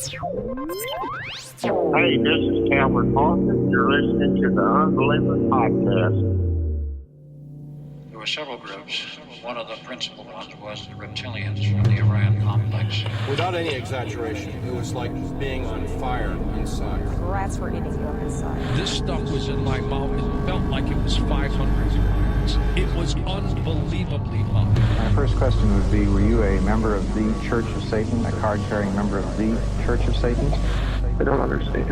Hey, this is Calvin Parker. You're listening to the Unbelievers podcast. There were several groups. One of the principal ones was the reptilians from the Orion complex. Without any exaggeration, it was like being on fire inside. Rats were eating you inside. This stuff was in my mouth. It felt like it was 500 degrees. It was unbelievably hot. My first question would be, were you a member of the Church of Satan, a card-carrying member of the Church of Satan? I don't understand.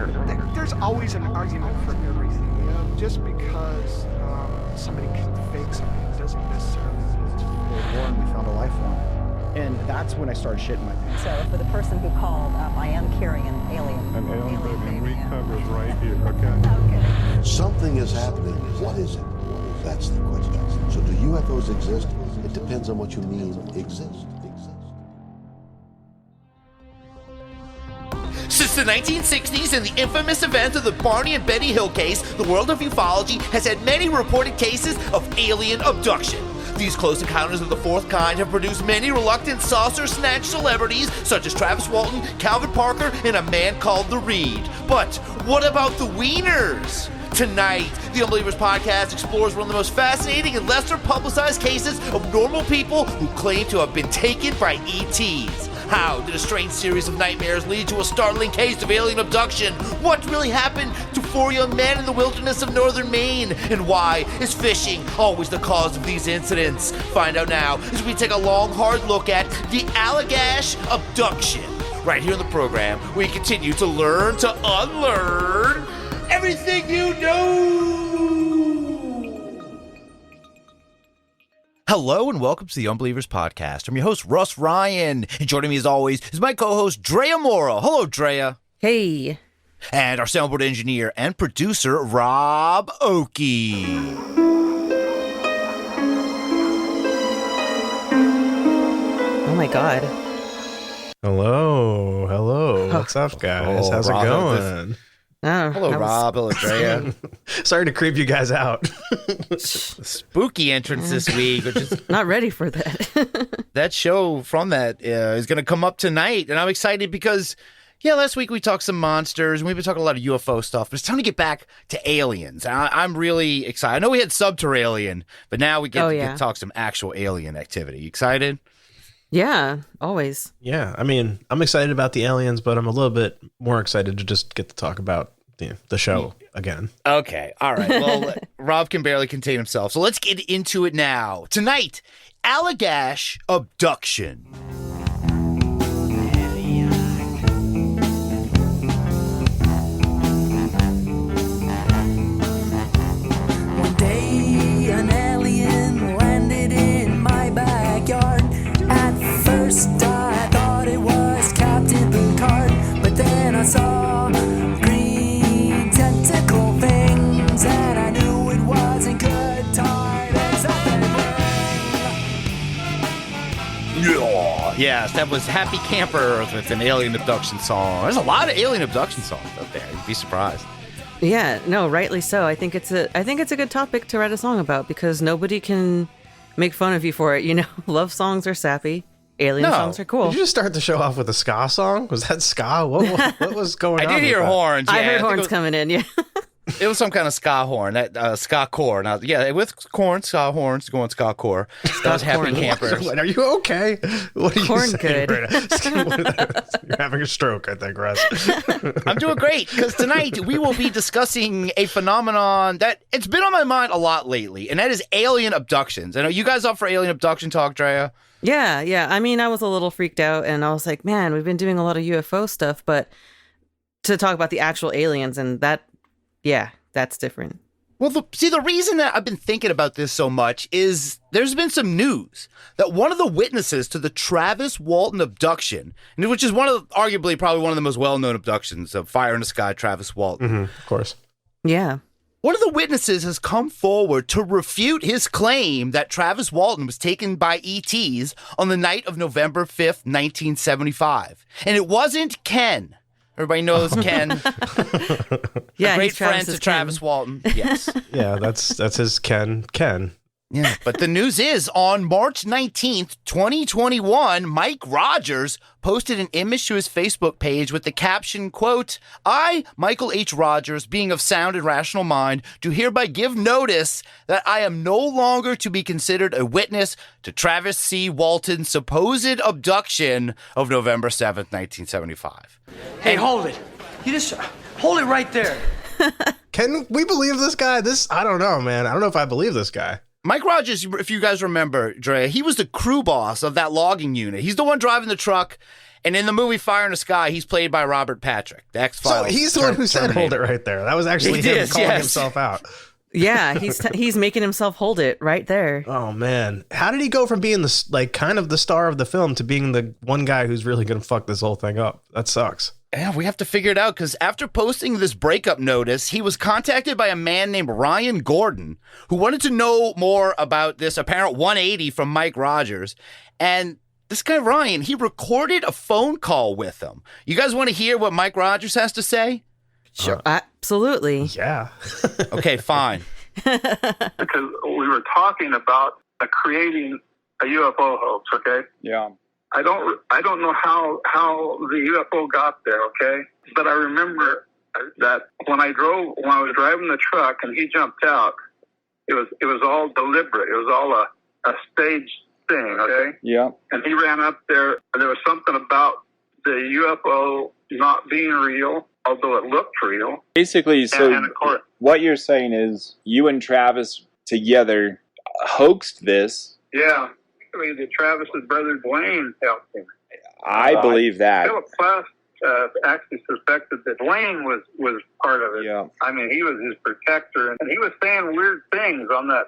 There's always an argument for everything, you know? Just because somebody can fake something doesn't necessarily mean it's War, and we found a life form. And that's when I started shitting my pants. So for the person who called, I am carrying an alien. An alien baby. We covered right here, okay? Okay. Something is happening. What is it? That's the question. So do UFOs exist? It depends on what you mean exist. Since the 1960s and the infamous event of the Barney and Betty Hill case, the world of ufology has had many reported cases of alien abduction. These close encounters of the fourth kind have produced many reluctant saucer snatch celebrities such as Travis Walton, Calvin Parker, and a man called The Reed. But what about the Wieners? Tonight, the Unbelievers podcast explores one of the most fascinating and lesser publicized cases of normal people who claim to have been taken by ETs. How did a strange series of nightmares lead to a startling case of alien abduction? What really happened to four young men in the wilderness of northern Maine? And why is fishing always the cause of these incidents? Find out now as we take a long, hard look at the Allagash Abduction. Right here in the program, we continue to learn to unlearn everything you know. Hello and welcome to the Unbelievers podcast. I'm your host, Rus Ryan, and joining me as always is my co-host, Drea Mora. Hello, Drea. Hey. And our soundboard engineer and producer, Rob Okey. Oh my God. Hello. What's up, guys? How's Rob, it going? Hello, Rob. Hello, Drea. Sorry to creep you guys out. Spooky entrance this week, which is not ready for that. That show from that is going to come up tonight, and I'm excited because, last week we talked some monsters, and we've been talking a lot of UFO stuff, but it's time to get back to aliens. I'm really excited. I know we had Subterranean, but now we get to talk some actual alien activity. You excited? Yeah, always. Yeah, I mean, I'm excited about the aliens, but I'm a little bit more excited to just get to talk about the show again. Okay, all right. Well, Rob can barely contain himself, so let's get into it now. Tonight, Allagash Abduction. One day, an alien landed in my backyard. At first, I thought it was Captain Picard, but then I saw green tentacle things, and I knew it wasn't good. Tired as a Yes, that was Happy Camper with an alien abduction song. There's a lot of alien abduction songs out there. You'd be surprised. Yeah, no, rightly so. I think it's a good topic to write a song about because nobody can make fun of you for it. You know, love songs are sappy. Alien songs are cool. Did you just start the show off with a ska song? Was that ska? What was going on? I did hear horns. I heard horns coming in, yeah. It was some kind of ska horn, that ska core. Now, with corn, ska horns, going ska core. That was Happy Campers. Are you okay? What are you corn saying? Good. You're having a stroke, I think, Russ. I'm doing great because tonight we will be discussing a phenomenon that it's been on my mind a lot lately, and that is alien abductions. I know you guys up for alien abduction talk, Drea? Yeah. I mean, I was a little freaked out, and I was like, man, we've been doing a lot of UFO stuff, but to talk about the actual aliens and that. Yeah, that's different. Well, the reason that I've been thinking about this so much is there's been some news that one of the witnesses to the Travis Walton abduction, which is arguably probably one of the most well-known abductions of Fire in the Sky, Travis Walton. Mm-hmm, of course. Yeah. One of the witnesses has come forward to refute his claim that Travis Walton was taken by ETs on the night of November 5th, 1975. And it wasn't Ken. Everybody knows Ken. Yeah, great friend to Travis Walton. Yes. Yeah, that's his Ken. Yeah, but the news is on March 19th, 2021, Mike Rogers posted an image to his Facebook page with the caption, quote, "I, Michael H. Rogers, being of sound and rational mind, do hereby give notice that I am no longer to be considered a witness to Travis C. Walton's supposed abduction of November 7th, 1975. Hey, hold it. You just hold it right there. Can we believe this guy? I don't know, man. I don't know if I believe this guy. Mike Rogers, if you guys remember, Drea, he was the crew boss of that logging unit. He's the one driving the truck. And in the movie Fire in the Sky, he's played by Robert Patrick, the X-Files. So he's the one who said hold it right there. That was actually him calling himself out. Yeah, he's making himself hold it right there. Oh, man. How did he go from being kind of the star of the film to being the one guy who's really going to fuck this whole thing up? That sucks. Yeah, we have to figure it out, because after posting this breakup notice, he was contacted by a man named Ryan Gordon, who wanted to know more about this apparent 180 from Mike Rogers. And this guy, Ryan, he recorded a phone call with him. You guys want to hear what Mike Rogers has to say? Sure. Absolutely. Yeah. Okay, fine. Because we were talking about creating a UFO hoax, okay? Yeah. I don't know how the UFO got there, okay? But I remember that when I was driving the truck and he jumped out, it was all deliberate. It was all a staged thing, okay? Yeah. And he ran up there. There was something about the UFO not being real, although it looked real. Basically, so and of course, what you're saying is you and Travis together hoaxed this. Yeah. The Travis's brother Dwayne helped him. I believe that. Philip Plass actually suspected that Dwayne was part of it. Yeah. I mean, he was his protector, and he was saying weird things on that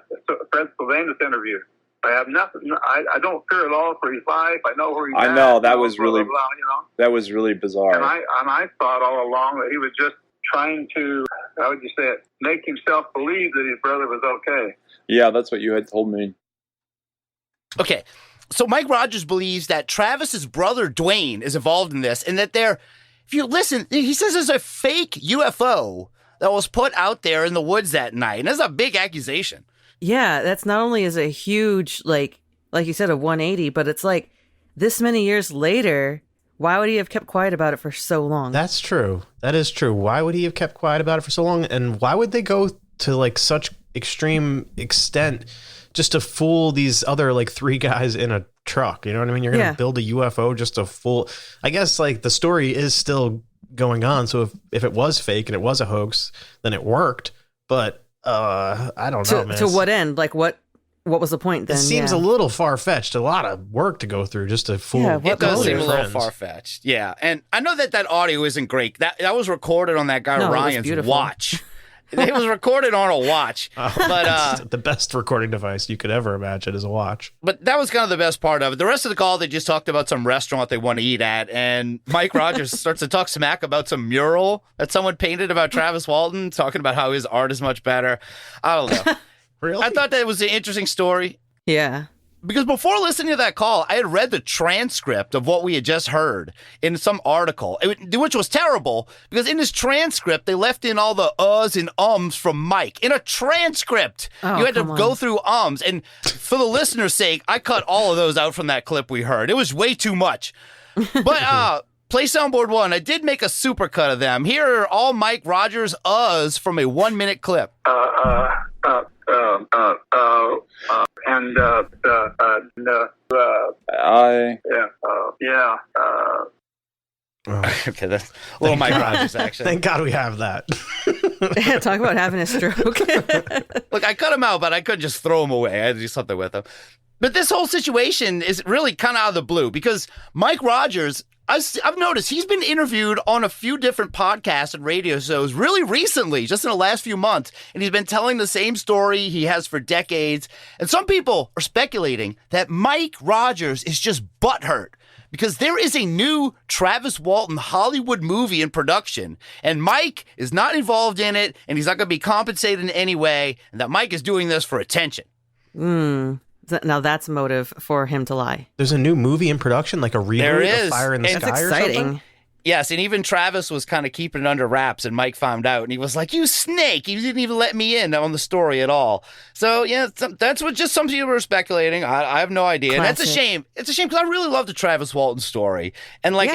Fred Sylvanus interview. I have nothing. I don't fear at all for his life. I know where he's at. I know that was really that was really And bizarre. I thought all along that he was just trying to, how would you say it, make himself believe that his brother was okay. Yeah, that's what you had told me. Okay, so Mike Rogers believes that Travis's brother Dwayne is involved in this, and that if you listen, he says there's a fake UFO that was put out there in the woods that night, and that's a big accusation. Yeah, that's not only is a huge, like you said, a 180, but it's like this many years later, why would he have kept quiet about it for so long? That's true. That is true. Why would he have kept quiet about it for so long? And why would they go to like such extreme extent just to fool these other like three guys in a truck? You know what I mean? You're going to build a UFO just to fool. I guess like the story is still going on. So if it was fake and it was a hoax, then it worked. But I don't know, man. To what end? Like what was the point then? It seems a little far-fetched. A lot of work to go through just to fool. Yeah, it does seem a little far-fetched. Yeah, and I know that audio isn't great. That was recorded on that guy Ryan's watch. It was recorded on a watch. But the best recording device you could ever imagine is a watch. But that was kind of the best part of it. The rest of the call, they just talked about some restaurant they want to eat at, and Mike Rogers starts to talk smack about some mural that someone painted about Travis Walton, talking about how his art is much better. I don't know. Really? I thought that was an interesting story. Yeah. Because before listening to that call, I had read the transcript of what we had just heard in some article, which was terrible, because in this transcript, they left in all the uhs and ums from Mike. In a transcript, you had to go through ums. And for the listener's sake, I cut all of those out from that clip we heard. It was way too much. But play soundboard 1. I did make a supercut of them. Here are all Mike Rogers' uhs from a 1-minute clip. Okay, that's a little Mike Rogers action. Thank God we have that. Talk about having a stroke. Look, I cut him out, but I couldn't just throw him away. I had to do something with him. But this whole situation is really kind of out of the blue, because Mike Rogers, I've noticed he's been interviewed on a few different podcasts and radio shows really recently, just in the last few months. And he's been telling the same story he has for decades. And some people are speculating that Mike Rogers is just butthurt because there is a new Travis Walton Hollywood movie in production, and Mike is not involved in it, and he's not going to be compensated in any way, and that Mike is doing this for attention. Now that's motive for him to lie. There's a new movie in production, like a reboot of Fire in the Sky or something? It's exciting. Yes, and even Travis was kind of keeping it under wraps, and Mike found out, and he was like, "You snake! You didn't even let me in on the story at all." So yeah, that's what just some people were speculating. I have no idea, and that's a shame. It's a shame because I really love the Travis Walton story and like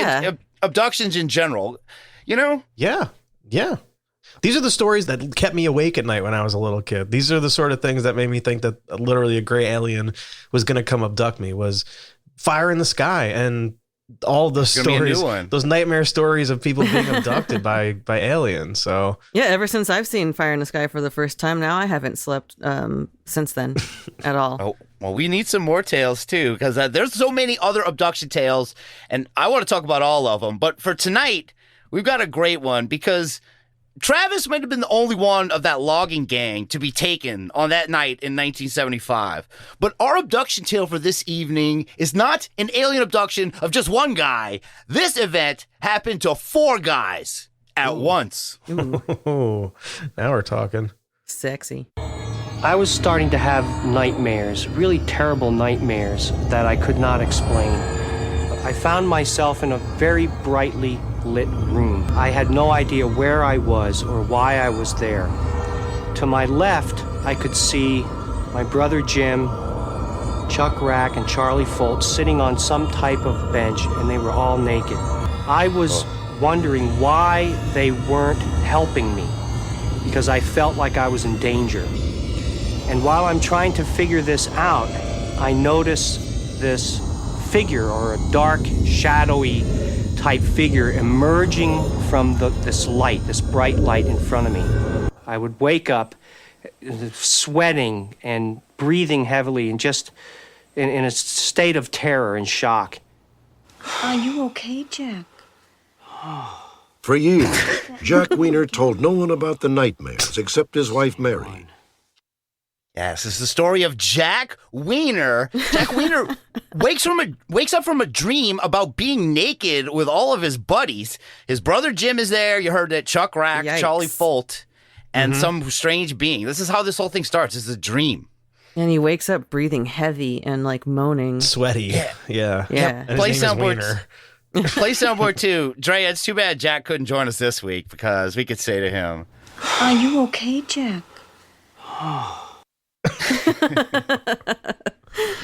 abductions in general. You know? Yeah. These are the stories that kept me awake at night when I was a little kid. These are the sort of things that made me think that literally a gray alien was going to come abduct me. Was Fire in the Sky and all the stories, those nightmare stories of people being abducted by aliens. So yeah, ever since I've seen Fire in the Sky for the first time, now I haven't slept since then at all. Oh, well, we need some more tales too, because there's so many other abduction tales, and I want to talk about all of them. But for tonight, we've got a great one because Travis might have been the only one of that logging gang to be taken on that night in 1975. But our abduction tale for this evening is not an alien abduction of just one guy. This event happened to 4 guys at once. Now we're talking. Sexy. I was starting to have nightmares, really terrible nightmares that I could not explain. I found myself in a very brightly lit room. I had no idea where I was or why I was there. To my left, I could see my brother Jim, Chuck Rack, and Charlie Foltz sitting on some type of bench, and they were all naked. I was wondering why they weren't helping me, because I felt like I was in danger. And while I'm trying to figure this out, I notice this figure, or a dark, shadowy type figure emerging from this bright light in front of me. I would wake up sweating and breathing heavily and just in a state of terror and shock. Are you okay, Jack? For years, Jack Weiner told no one about the nightmares except his wife Mary. Yes, this is the story of Jack Weiner. Jack Weiner wakes up from a dream about being naked with all of his buddies. His brother Jim is there. You heard it. Chuck Rack, Yikes. Charlie Foltz, and some strange being. This is how this whole thing starts. It's a dream. And he wakes up breathing heavy and like moaning. Sweaty. Yeah. And Play his name is soundboard. Weiner. Play soundboard 2. Drea, it's too bad Jack couldn't join us this week because we could say to him, Are you okay, Jack?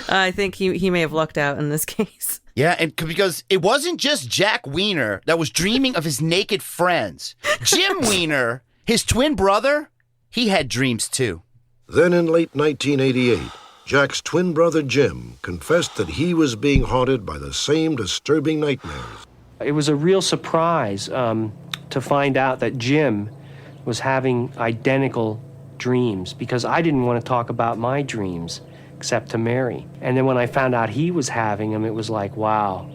I think he may have lucked out in this case. Yeah, and because it wasn't just Jack Weiner that was dreaming of his naked friends. Jim Weiner, his twin brother, he had dreams too. Then in late 1988, Jack's twin brother Jim confessed that he was being haunted by the same disturbing nightmares. It was a real surprise to find out that Jim was having identical dreams, because I didn't want to talk about my dreams except to Mary. And then when I found out he was having them, it was like, wow,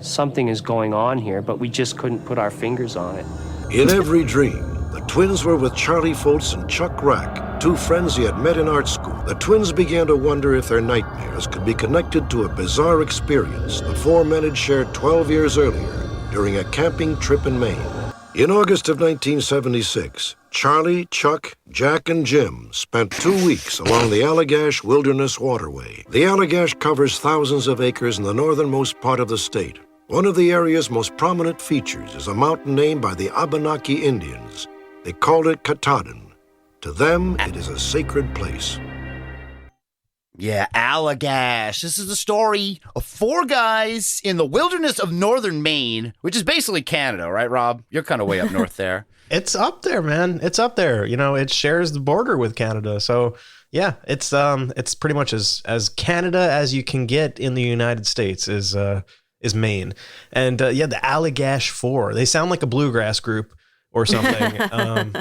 something is going on here, but we just couldn't put our fingers on it. In every dream, the twins were with Charlie Foltz and Chuck Rack, 2 friends he had met in art school. The twins began to wonder if their nightmares could be connected to a bizarre experience the 4 men had shared 12 years earlier during a camping trip in Maine. In August of 1976, Charlie, Chuck, Jack, and Jim spent 2 weeks along the Allagash Wilderness Waterway. The Allagash covers thousands of acres in the northernmost part of the state. One of the area's most prominent features is a mountain named by the Abenaki Indians. They called it Katahdin. To them, it is a sacred place. Yeah, Allagash. This is the story of 4 guys in the wilderness of northern Maine, which is basically Canada, right, Rob? You're kind of way up north there. It's up there, man. It's up there. You know, it shares the border with Canada. So yeah, it's pretty much as Canada as you can get in the United States is Maine. And the Allagash Four. They sound like a bluegrass group or something. I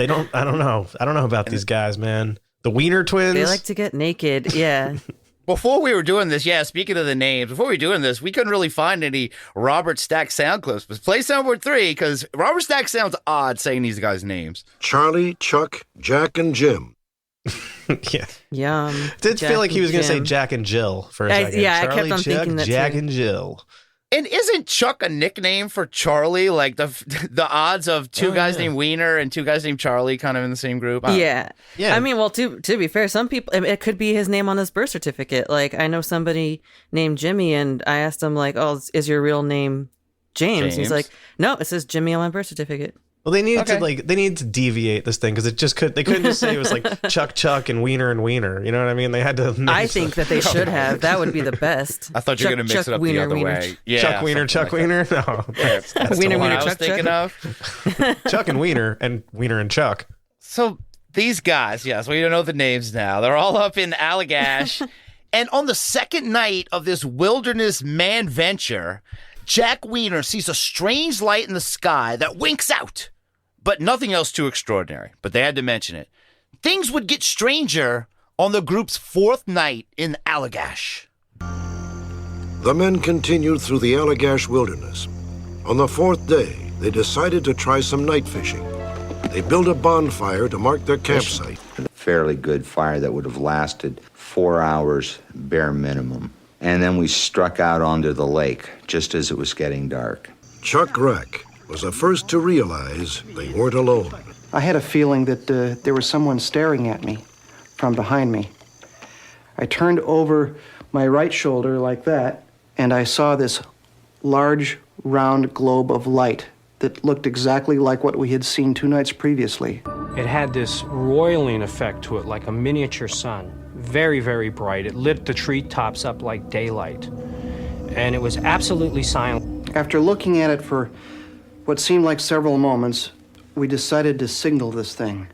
don't know about these guys, man. The Weiner Twins. They like to get naked. Yeah. Before we were doing this, speaking of the names, before we were doing this, we couldn't really find any Robert Stack sound clips. But play soundboard 3, because Robert Stack sounds odd saying these guys' names. Charlie, Chuck, Jack, and Jim. Yeah. Yum. Did feel like he was going to say Jack and Jill for a second. Yeah, Charlie, I kept on Chuck, thinking that Jack too. and Jill. And isn't Chuck a nickname for Charlie? Like the odds of 2 guys named Weiner and 2 guys named Charlie kind of in the same group? Yeah. I mean, well, to be fair, some people, it could be his name on his birth certificate. Like, I know somebody named Jimmy, and I asked him, like, oh, is your real name James. He's like, no, it says Jimmy on my birth certificate. Well, they needed to deviate this thing because they couldn't just say it was like Chuck and Wiener. You know what I mean? They had to. I think that they should have. That would be the best. I thought you were going to mix it up the other way. Yeah, Chuck Wiener. No, that's Wiener, the one Wiener, I was Chuck, thinking of. Chuck and Wiener and Chuck. So these guys, yes, we don't know the names now. They're all up in Allagash, and on the second night of this wilderness man venture, Jack Weiner sees a strange light in the sky that winks out, but nothing else too extraordinary. But they had to mention it. Things would get stranger on the group's fourth night in Allagash. The men continued through the Allagash wilderness. On the fourth day, they decided to try some night fishing. They built a bonfire to mark their campsite. A fairly good fire that would have lasted 4 hours bare minimum. And then we struck out onto the lake just as it was getting dark. Chuck Rack was the first to realize they weren't alone. I had a feeling that there was someone staring at me from behind me. I turned over my right shoulder like that, and I saw this large, round globe of light that looked exactly like what we had seen 2 nights previously. It had this roiling effect to it, like a miniature sun. Very, very bright. It lit the treetops up like daylight. And it was absolutely silent. After looking at it for what seemed like several moments, we decided to signal this thing.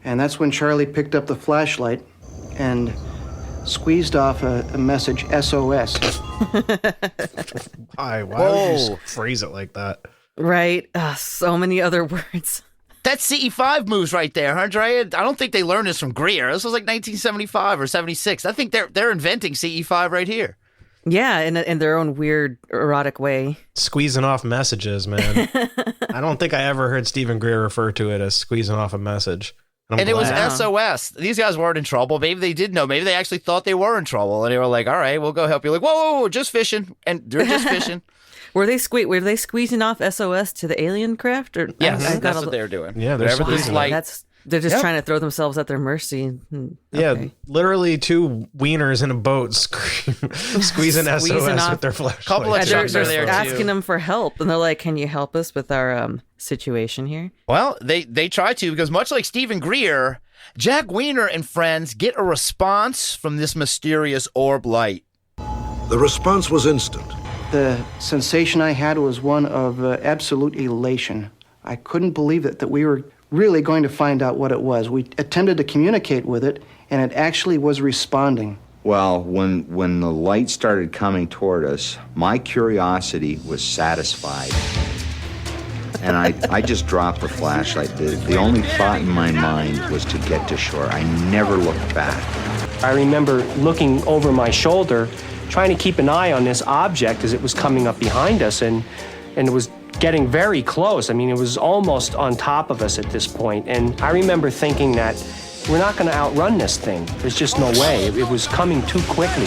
And that's when Charlie picked up the flashlight and squeezed off a message, SOS. Why would you phrase it like that? Right. So many other words. That's CE5 moves right there, huh, Drea? I don't think they learned this from Greer. This was like 1975 or 76. I think they're inventing CE5 right here. Yeah, in their own weird, erotic way. Squeezing off messages, man. I don't think I ever heard Stephen Greer refer to it as squeezing off a message. And it was SOS. These guys weren't in trouble. Maybe they did know. Maybe they actually thought they were in trouble. And they were like, all right, we'll go help you. Like, whoa, just fishing. And they're just fishing. Were they squeezing off SOS to the alien craft? Or yes, that's what they were doing. Yeah, they're squeezing like they're just trying to throw themselves at their mercy. Okay. Yeah, literally 2 wieners in a boat squeezing SOS with their flashlight. Couple of chucks are there asking them for help, and they're like, "Can you help us with our situation here?" Well, they try to, because much like Stephen Greer, Jack Weiner and friends get a response from this mysterious orb light. The response was instant. The sensation I had was one of absolute elation. I couldn't believe that we were really going to find out what it was. We attempted to communicate with it, and it actually was responding. Well, when the light started coming toward us, my curiosity was satisfied. And I just dropped the flashlight. The only thought in my mind was to get to shore. I never looked back. I remember looking over my shoulder, trying to keep an eye on this object as it was coming up behind us, and it was getting very close. I mean, it was almost on top of us at this point. And I remember thinking that we're not going to outrun this thing. There's just no way. It was coming too quickly.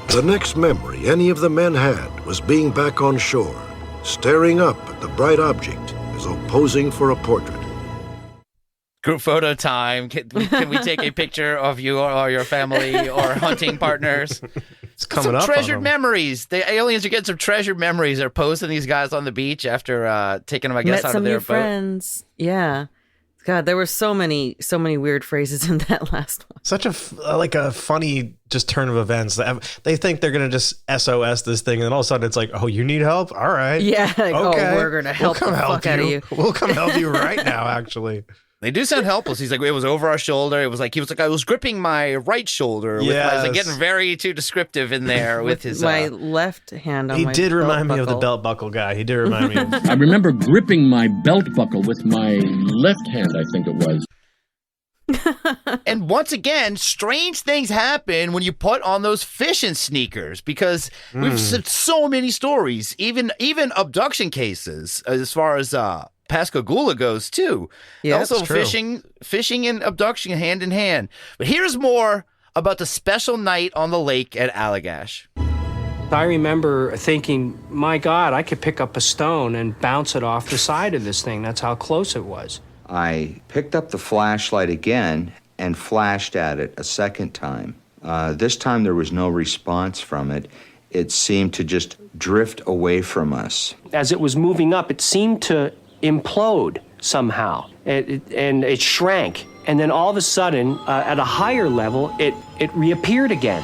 The next memory any of the men had was being back on shore, staring up at the bright object as though posing for a portrait. Group photo time. Can we take a picture of you or your family or hunting partners? It's coming some up treasured memories. The aliens are getting some treasured memories. They're posting these guys on the beach after taking them, I guess, out of their boat. Friends. Yeah. God, there were so many weird phrases in that last one. Such a funny just turn of events. They think they're gonna just SOS this thing, and then all of a sudden it's like, oh, you need help? All right. Yeah. Like, okay. Oh, we're gonna help the fuck out of you. We'll come help you right now. Actually. They do sound helpless. He's like, it was over our shoulder. He was like, I was gripping my right shoulder. With yes. I was like getting very too descriptive in there with his my left hand on he my did remind me buckle. of the belt buckle guy. He did remind me of I remember gripping my belt buckle with my left hand, I think it was. And once again, strange things happen when you put on those fishing sneakers, because we've said so many stories, even abduction cases, as far as Pascagoula goes too. Yeah, also that's true. fishing and abduction hand in hand. But here's more about the special night on the lake at Allagash. I remember thinking, my God, I could pick up a stone and bounce it off the side of this thing. That's how close it was. I picked up the flashlight again and flashed at it a second time. This time there was no response from it. it seemed to just drift away from us. As it was moving up, it seemed to implode somehow, and it shrank. And then all of a sudden, at a higher level, it reappeared again.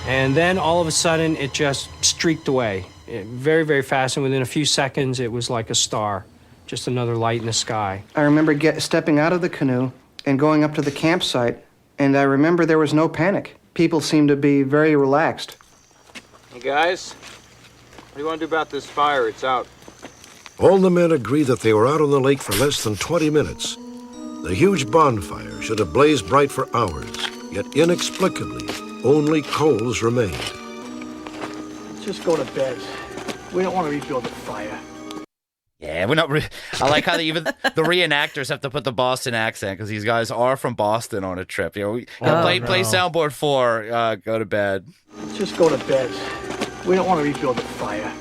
And then all of a sudden, it just streaked away. Very, very fast, and within a few seconds, it was like a star, just another light in the sky. I remember stepping out of the canoe and going up to the campsite, and I remember there was no panic. People seemed to be very relaxed. Hey guys, what do you want to do about this fire? It's out. All the men agreed that they were out on the lake for less than 20 minutes. The huge bonfire should have blazed bright for hours, yet inexplicably, only coals remained. Just go to bed. We don't want to rebuild the fire. Yeah, we're not. I like how even the reenactors have to put the Boston accent because these guys are from Boston on a trip. You know, play soundboard 4. Go to bed. Just go to bed. We don't want to rebuild the fire.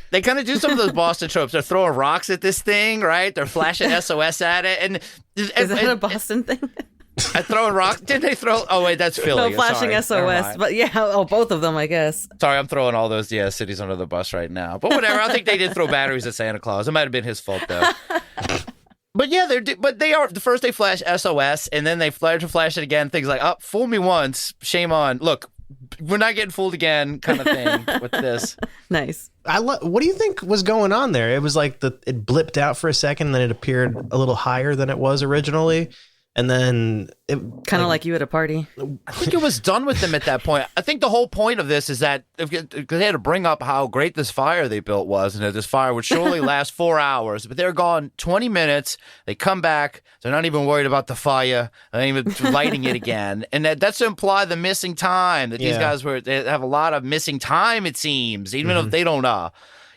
They kind of do some of those Boston tropes. They're throwing rocks at this thing, right? They're flashing SOS at it, and is that a Boston thing? Throwing rocks? Didn't they throw? Oh wait, that's Philly. No, flashing SOS. But yeah, both of them, I guess. Sorry, I'm throwing all those cities under the bus right now. But whatever. I think they did throw batteries at Santa Claus. It might have been his fault though. But yeah, they are. The first they flash SOS, and then they flash it again. Things like, "Oh, fool me once, shame on." Look, we're not getting fooled again, kind of thing with this. Nice. What do you think was going on there? It was like it blipped out for a second, and then it appeared a little higher than it was originally. And then it kind of like you at a party. I think it was done with them at that point. I think the whole point of this is that because they had to bring up how great this fire they built was, and that this fire would surely last 4 hours. But they're gone 20 minutes. They come back. They're not even worried about the fire. They're not even lighting it again. And that's to imply the missing time. That these guys they have a lot of missing time. It seems, even if they don't.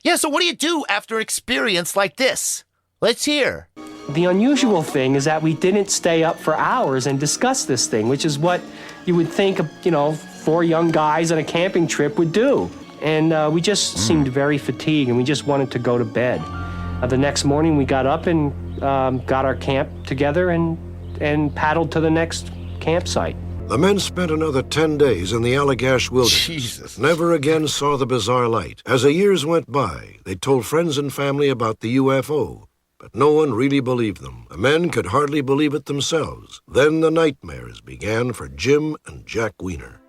Yeah. So what do you do after an experience like this? Let's hear. The unusual thing is that we didn't stay up for hours and discuss this thing, which is what you would think, 4 young guys on a camping trip would do. And we just seemed very fatigued, and we just wanted to go to bed. The next morning, we got up and got our camp together and paddled to the next campsite. The men spent another 10 days in the Allagash wilderness. Jesus. Never again saw the bizarre light. As the years went by, they told friends and family about the UFO. But no one really believed them. The men could hardly believe it themselves. Then the nightmares began for Jim and Jack Weiner.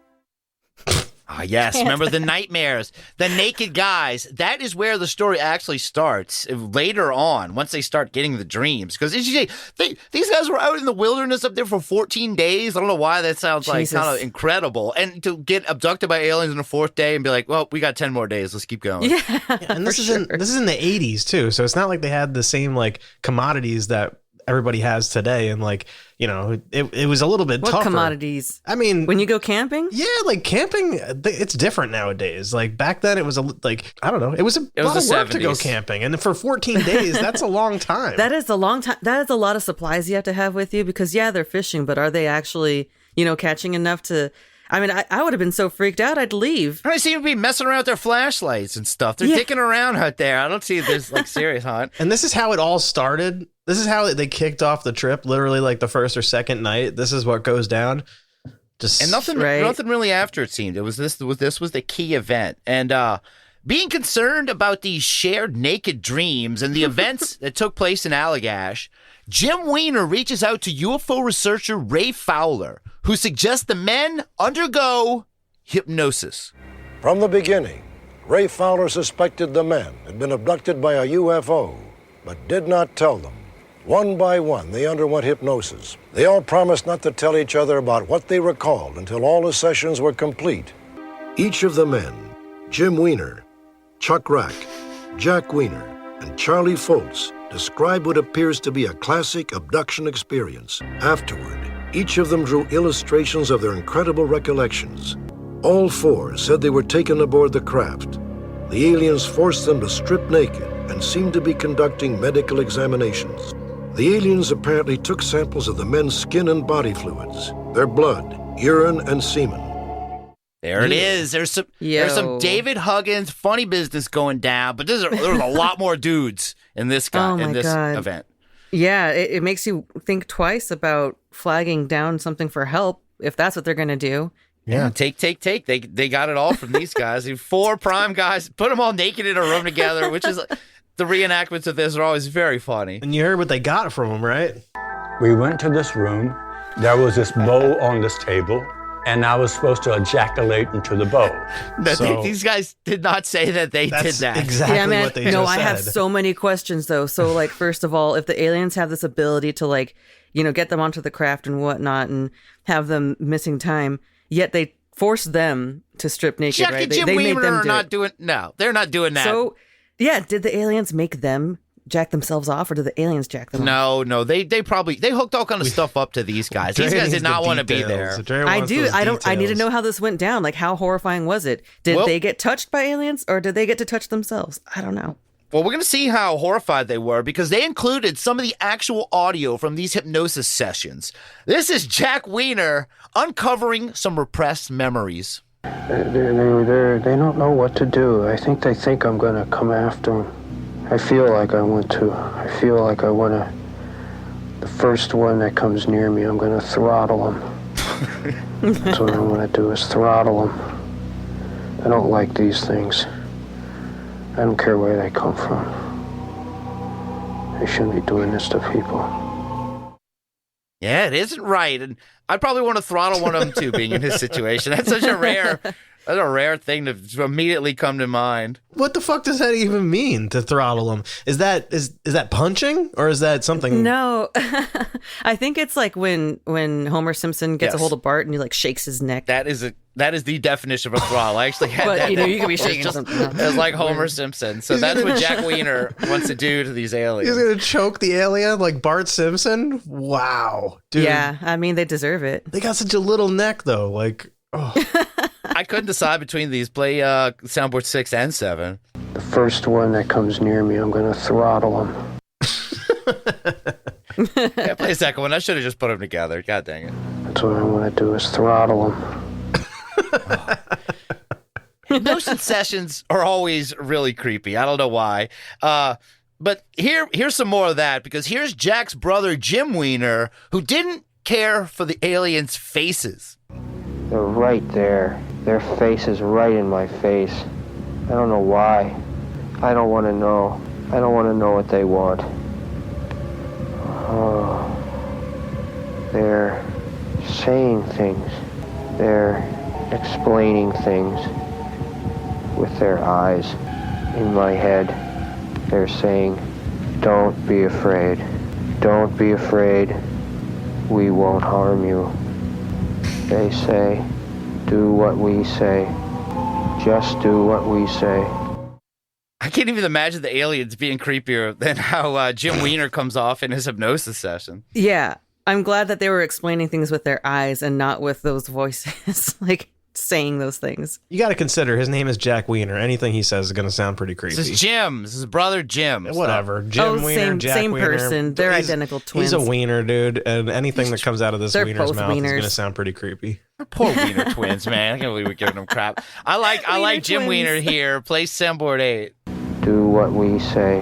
Ah, yes. Remember the nightmares, the naked guys. That is where the story actually starts later on, once they start getting the dreams. Because as you say, these guys were out in the wilderness up there for 14 days. I don't know why that sounds like kind of incredible. And to get abducted by aliens on the 4th day and be like, well, we got 10 more days. Let's keep going. Yeah, and this is in the 80s too. So it's not like they had the same commodities that everybody has today, and it was a little bit tougher. What commodities? I mean, when you go camping? Yeah, camping, it's different nowadays. Back then, it was I don't know, it was a lot of work 70s. to go camping, and for 14 days, that's a long time. That is a long time. That is a lot of supplies you have to have with you because they're fishing, but are they actually catching enough to? I mean, I would have been so freaked out, I'd leave. I seem to be messing around with their flashlights and stuff. They're dicking around out there. I don't see this serious hunt. And this is how it all started. This is how they kicked off the trip. Literally, the first or second night. This is what goes down. And nothing really after, it seemed. This was the key event. And being concerned about these shared naked dreams and the events that took place in Allagash, Jim Weiner reaches out to UFO researcher Ray Fowler, who suggests the men undergo hypnosis. From the beginning, Ray Fowler suspected the men had been abducted by a UFO, but did not tell them. One by one, they underwent hypnosis. They all promised not to tell each other about what they recalled until all the sessions were complete. Each of the men, Jim Weiner, Chuck Rack, Jack Weiner, and Charlie Foltz, described what appears to be a classic abduction experience. Afterward, each of them drew illustrations of their incredible recollections. All 4 said they were taken aboard the craft. The aliens forced them to strip naked and seemed to be conducting medical examinations. The aliens apparently took samples of the men's skin and body fluids, their blood, urine, and semen. There it is. There's some David Huggins funny business going down, but there's a lot more dudes in this event. Yeah, it makes you think twice about flagging down something for help if that's what they're going to do. Yeah, take. They got it all from these guys. 4 prime guys, put them all naked in a room together, which is the reenactments of this are always very funny. And you heard what they got from them, right? We went to this room. There was this bowl on this table, and I was supposed to ejaculate into the bowl. These guys did not say that they did that. Exactly what they just said. I have so many questions though. So like, first of all, if the aliens have this ability to like, get them onto the craft and whatnot, and have them missing time, yet they force them to strip naked, Jack right? and Jim they made Weiner them are do not it. doing. No, they're not doing that. So, yeah, did the aliens make them jack themselves off, or did the aliens jack them off? No, they probably hooked all kind of stuff up to these guys. These guys did not want to be there. I need to know how this went down. Like, how horrifying was it? Did they get touched by aliens, or did they get to touch themselves? I don't know. Well, we're going to see how horrified they were because they included some of the actual audio from these hypnosis sessions. This is Jack Weiner uncovering some repressed memories. They don't know what to do. I think they think I'm going to come after them. I feel like I want to. I feel like I want to. The first one that comes near me, I'm going to throttle them. That's what I want to do, is throttle them. I don't like these things. I don't care where they come from. They shouldn't be doing this to people. Yeah, it isn't right. And I'd probably want to throttle one of them too, being in his situation. That's such a rare thing to immediately come to mind. What the fuck does that even mean, to throttle them? Is that punching, or is that something? No, I think it's like when Homer Simpson gets a hold of Bart and he like shakes his neck. That is the definition of a throttle. I actually had but, that. You could be shaking something. It's like Homer Simpson. So that's what Jack Weiner wants to do to these aliens. He's gonna choke the alien like Bart Simpson. Wow, dude. Yeah, I mean, they deserve it. They got such a little neck though. Like, oh. I couldn't decide between these. Play soundboard 6 and 7. The first one that comes near me, I'm going to throttle them. Yeah, play a second one. I should have just put them together. God dang it. That's what I want to do, is throttle them. Hypnosis sessions are always really creepy. I don't know why. But here's some more of that, because here's Jack's brother, Jim Weiner, who didn't care for the aliens' faces. They're right there. Their face is right in my face. I don't know why. I don't want to know. I don't want to know what they want. Oh. They're saying things. They're explaining things with their eyes. In my head, they're saying, "Don't be afraid. Don't be afraid. We won't harm you." They say, "Do what we say. Just do what we say." I can't even imagine the aliens being creepier than how Jim Weiner comes off in his hypnosis session. Yeah, I'm glad that they were explaining things with their eyes and not with those voices, like saying those things. You got to consider his name is Jack Weiner. Anything he says is going to sound pretty creepy. This is Jim. This is his brother Jim. Whatever. Jim Weiner, Jack same Weiner. person. They're identical twins. He's a wiener, dude, and anything that comes out of this wiener's mouth is going to sound pretty creepy. Poor Weiner twins, man. I can't believe we're giving them crap. I like Jim Weiner here. Play soundboard 8. Do what we say.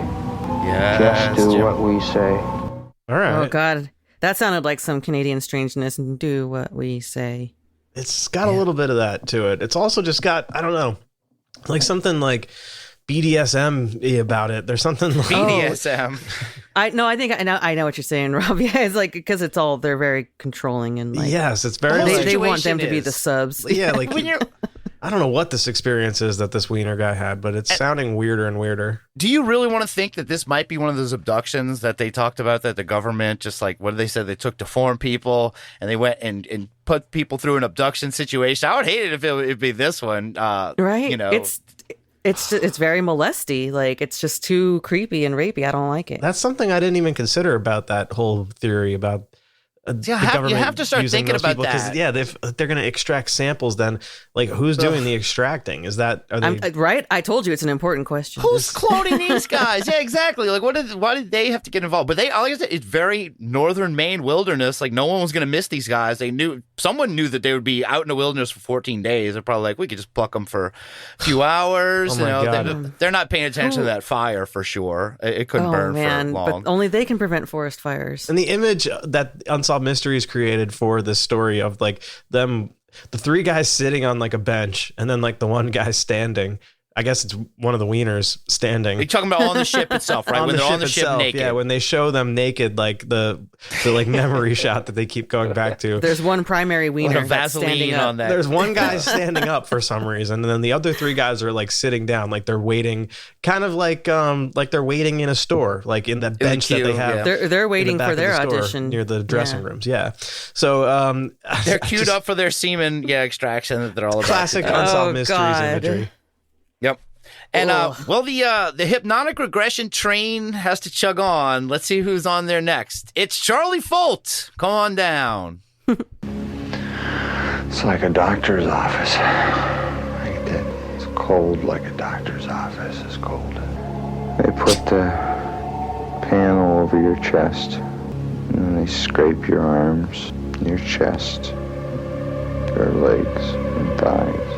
Yes, Just do Jim. what we say. All right. Oh, God. That sounded like some Canadian strangeness. Do what we say. It's got a little bit of that to it. It's also just got, I don't know, like something like BDSM about it. There's something like BDSM. I think I know what you're saying, Rob. Yeah, it's like, because it's all, they're very controlling and like, yes, it's very. They want them to be the subs. Yeah, like when you're. I don't know what this experience is that this Weiner guy had, but it's sounding weirder and weirder. Do you really want to think that this might be one of those abductions that they talked about, that the government just like, what did they say? They took to form people and they went and put people through an abduction situation. I would hate it if it would be this one. Right. You know, it's very molesty. Like, it's just too creepy and rapey. I don't like it. That's something I didn't even consider about that whole theory about you have to start thinking about that. Yeah, they're going to extract samples. Then, like, who's doing the extracting? Is that right? I told you it's an important question. Who's cloning these guys? Yeah, exactly. Like, why did they have to get involved? But like I said, it's very northern Maine wilderness. Like, no one was going to miss these guys. Someone knew that they would be out in the wilderness for 14 days. They're probably like, we could just pluck them for a few hours. Oh my God. They're not paying attention to that fire for sure. It couldn't burn for long. But only they can prevent forest fires. And the image that Unsolved Mysteries created for this story of like them the three guys sitting on like a bench, and then like the one guy standing. I guess it's one of the wieners standing. You're talking about on the ship itself, right? When they're on the ship naked. Yeah, when they show them naked, like the like memory shot that they keep going back to. There's one primary wiener that's standing up. on that. There's one guy standing up for some reason, and then the other three guys are like sitting down, like they're waiting, kind of like they're waiting in a store, like in that bench that they have. Yeah. They're waiting the for their the audition near the dressing rooms. Yeah, so they're queued up for their semen extraction that they're all about. Classic Unsolved Mysteries imagery. Yep. And well, the hypnotic regression train has to chug on. Let's see who's on there next. It's Charlie Folt. Come on down. It's like a doctor's office. Like that. It's cold like a doctor's office is cold. They put the panel over your chest, and then they scrape your arms, your chest, your legs and thighs.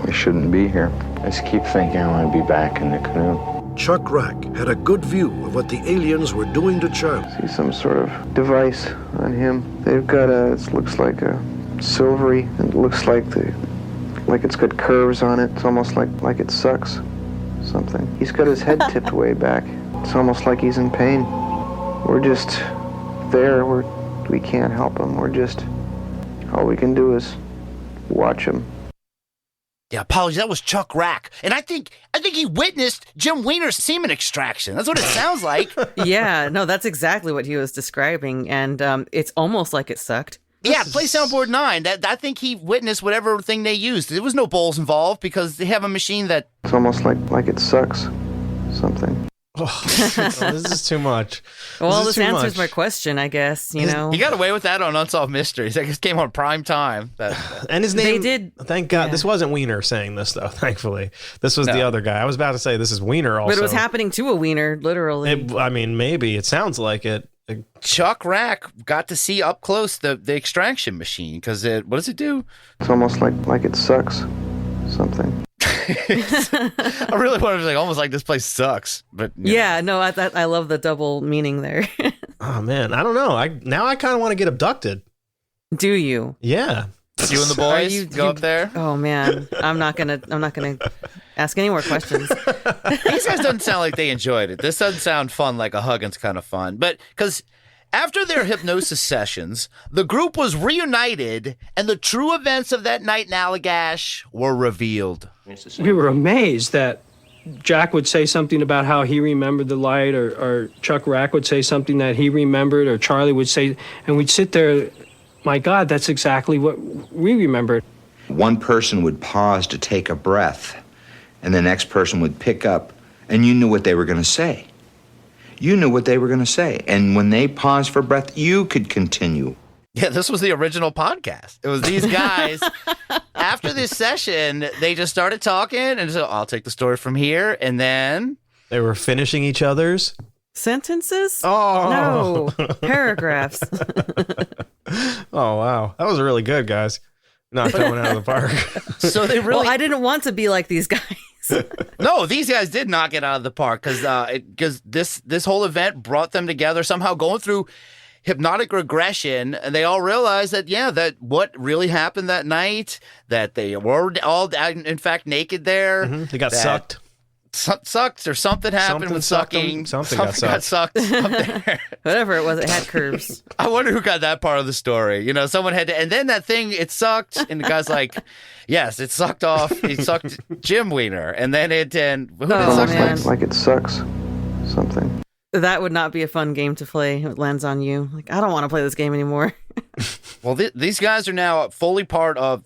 We shouldn't be here. I just keep thinking I want to be back in the canoe. Chuck Rack had a good view of what the aliens were doing to Charlie. See some sort of device on him. They've got it looks like a silvery, it looks like it's got curves on it. It's almost like it sucks something. He's got his head tipped way back. It's almost like he's in pain. We're just there. We can't help him. All we can do is watch him. Yeah, apologies. That was Chuck Rack, and I think he witnessed Jim Weiner's semen extraction. That's what it sounds like. Yeah, no, that's exactly what he was describing, and it's almost like it sucked. Yeah, play soundboard 9. I think he witnessed whatever thing they used. There was no bowls involved because they have a machine that. It's almost like it sucks something. Oh, this is too much. Well, this answers my question, I guess. You know, he got away with that on Unsolved Mysteries. I guess came on prime time. And his name. They did. Thank God, this wasn't Weiner saying this though. Thankfully, this was the other guy. I was about to say this is Weiner also, but it was happening to a wiener, literally. I mean, maybe it sounds like it. Chuck Rack got to see up close the extraction machine because what does it do? It's almost like it sucks something. I really wanted to say almost like this place sucks, but yeah, no, I love the double meaning there. Oh man, I don't know. I kind of want to get abducted. Do you? Yeah. You and the boys go up there. Oh man, I'm not gonna ask any more questions. These guys doesn't sound like they enjoyed it. This doesn't sound fun like a hugging's kind of fun, but because. After their hypnosis sessions, the group was reunited, and the true events of that night in Allagash were revealed. We were amazed that Jack would say something about how he remembered the light, or Chuck Rack would say something that he remembered, or Charlie would say, and we'd sit there, my God, that's exactly what we remembered. One person would pause to take a breath, and the next person would pick up, and you knew what they were going to say. You knew what they were going to say. And when they paused for breath, you could continue. Yeah, this was the original podcast. It was these guys. After this session, they just started talking and so I'll take the story from here. And then they were finishing each other's sentences. Oh, no, paragraphs. Oh, wow. That was really good, guys. Not coming out of the park. So they really. Well, I didn't want to be like these guys. No, these guys did knock it out of the park because this whole event brought them together, somehow going through hypnotic regression, and they all realized that that what really happened that night, that they were all in fact naked there. Mm-hmm. They got sucked. Sucked or something happened with sucking. Something got sucked. Whatever it was, it had curves. I wonder who got that part of the story. You know, someone had to, and then that thing, it sucked, and the guy's like, yes, it sucked off. It sucked Jim Weiner, and then who did it suck? Like it sucks something. That would not be a fun game to play. It lands on you. Like, I don't want to play this game anymore. Well, these guys are now fully part of,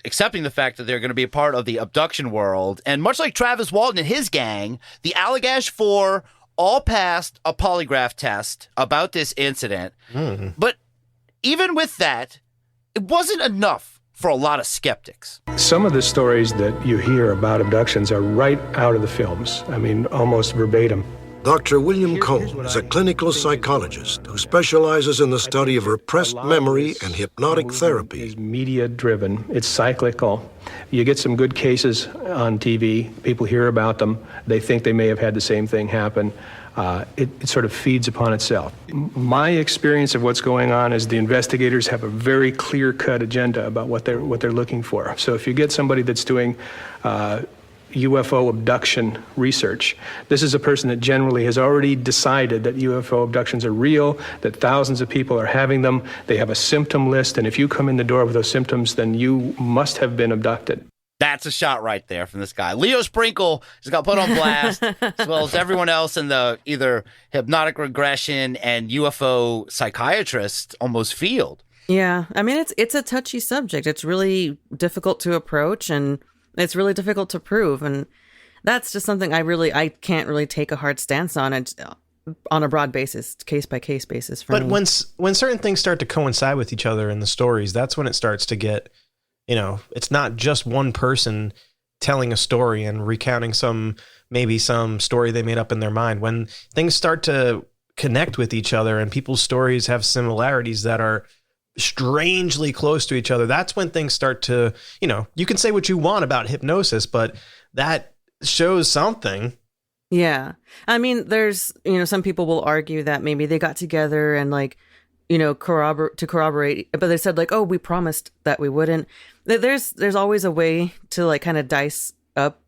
accepting the fact that they're going to be a part of the abduction world. And much like Travis Walton and his gang, the Allagash Four all passed a polygraph test about this incident. Mm. But even with that, it wasn't enough for a lot of skeptics. Some of the stories that you hear about abductions are right out of the films. I mean, almost verbatim. Dr. William Cohen is a clinical psychologist who specializes in the study of repressed memory and hypnotic therapy. It's media-driven. It's cyclical. You get some good cases on TV. People hear about them. They think they may have had the same thing happen. It sort of feeds upon itself. My experience of what's going on is the investigators have a very clear-cut agenda about what they're looking for. So if you get somebody that's doing UFO abduction research, this is a person that generally has already decided that UFO abductions are real, that thousands of people are having them. They have a symptom list, and if you come in the door with those symptoms, then you must have been abducted. That's a shot right there from this guy. Leo Sprinkle just got put on blast, as well as everyone else in the either hypnotic regression and UFO psychiatrist almost field. Yeah, I mean, it's a touchy subject. It's really difficult to approach, and it's really difficult to prove. And that's just something I can't really take a hard stance on it on a broad basis, case by case basis. For me. But when certain things start to coincide with each other in the stories, that's when it starts to get, it's not just one person telling a story and recounting maybe some story they made up in their mind. When things start to connect with each other and people's stories have similarities that are strangely close to each other, that's when things start to, you can say what you want about hypnosis, but that shows something. Yeah. I mean, there's, some people will argue that maybe they got together and corroborate, but they said oh, we promised that we wouldn't. There's always a way to kind of dice up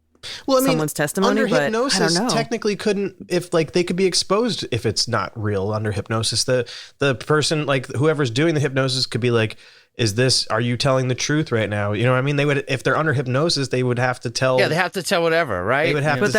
someone's testimony, under but hypnosis, I don't know. technically couldn't, if they could be exposed if it's not real under hypnosis. The person, whoever's doing the hypnosis could be are you telling the truth right now? You know what I mean? They would, if they're under hypnosis, they would have to tell. Yeah, they have to tell whatever, right? They would have but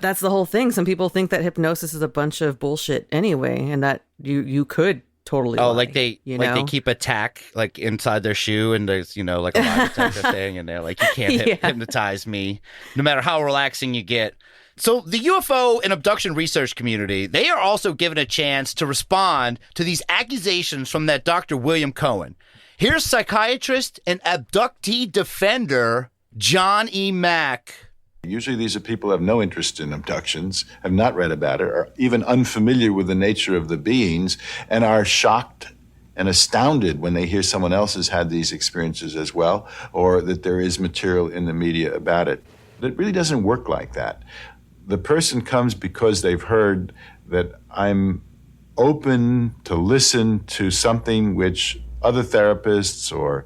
that's the whole thing. Some people think that hypnosis is a bunch of bullshit anyway, and that you could totally lie, they keep a tack inside their shoe, and there's a lie detector thing, and they're you can't hypnotize me no matter how relaxing you get. So the UFO and abduction research community, they are also given a chance to respond to these accusations from that Dr. William Cohen. Here's psychiatrist and abductee defender John E. Mack. Usually these are people who have no interest in abductions, have not read about it, are even unfamiliar with the nature of the beings, and are shocked and astounded when they hear someone else has had these experiences as well, or that there is material in the media about it. It really doesn't work like that. The person comes because they've heard that I'm open to listen to something which other therapists or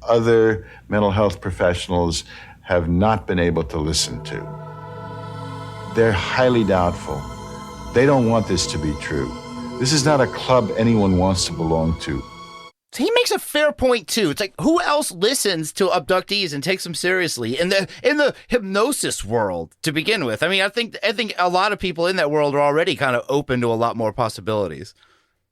other mental health professionals have not been able to listen to. They're highly doubtful. They don't want this to be true. This is not a club anyone wants to belong to. So he makes a fair point too. It's who else listens to abductees and takes them seriously in the hypnosis world to begin with? I mean, I think a lot of people in that world are already kind of open to a lot more possibilities.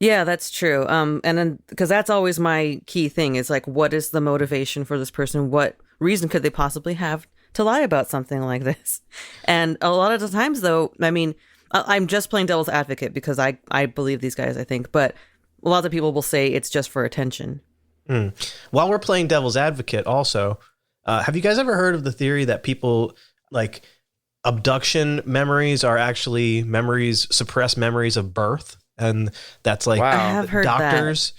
Yeah, that's true. And then because that's always my key thing is what is the motivation for this person? What reason could they possibly have to lie about something like this? And a lot of the times, though, I mean, I'm just playing devil's advocate because I believe these guys, I think, but a lot of people will say it's just for attention. While we're playing devil's advocate, also, have you guys ever heard of the theory that people abduction memories are actually suppressed memories of birth? And that's I have heard doctors,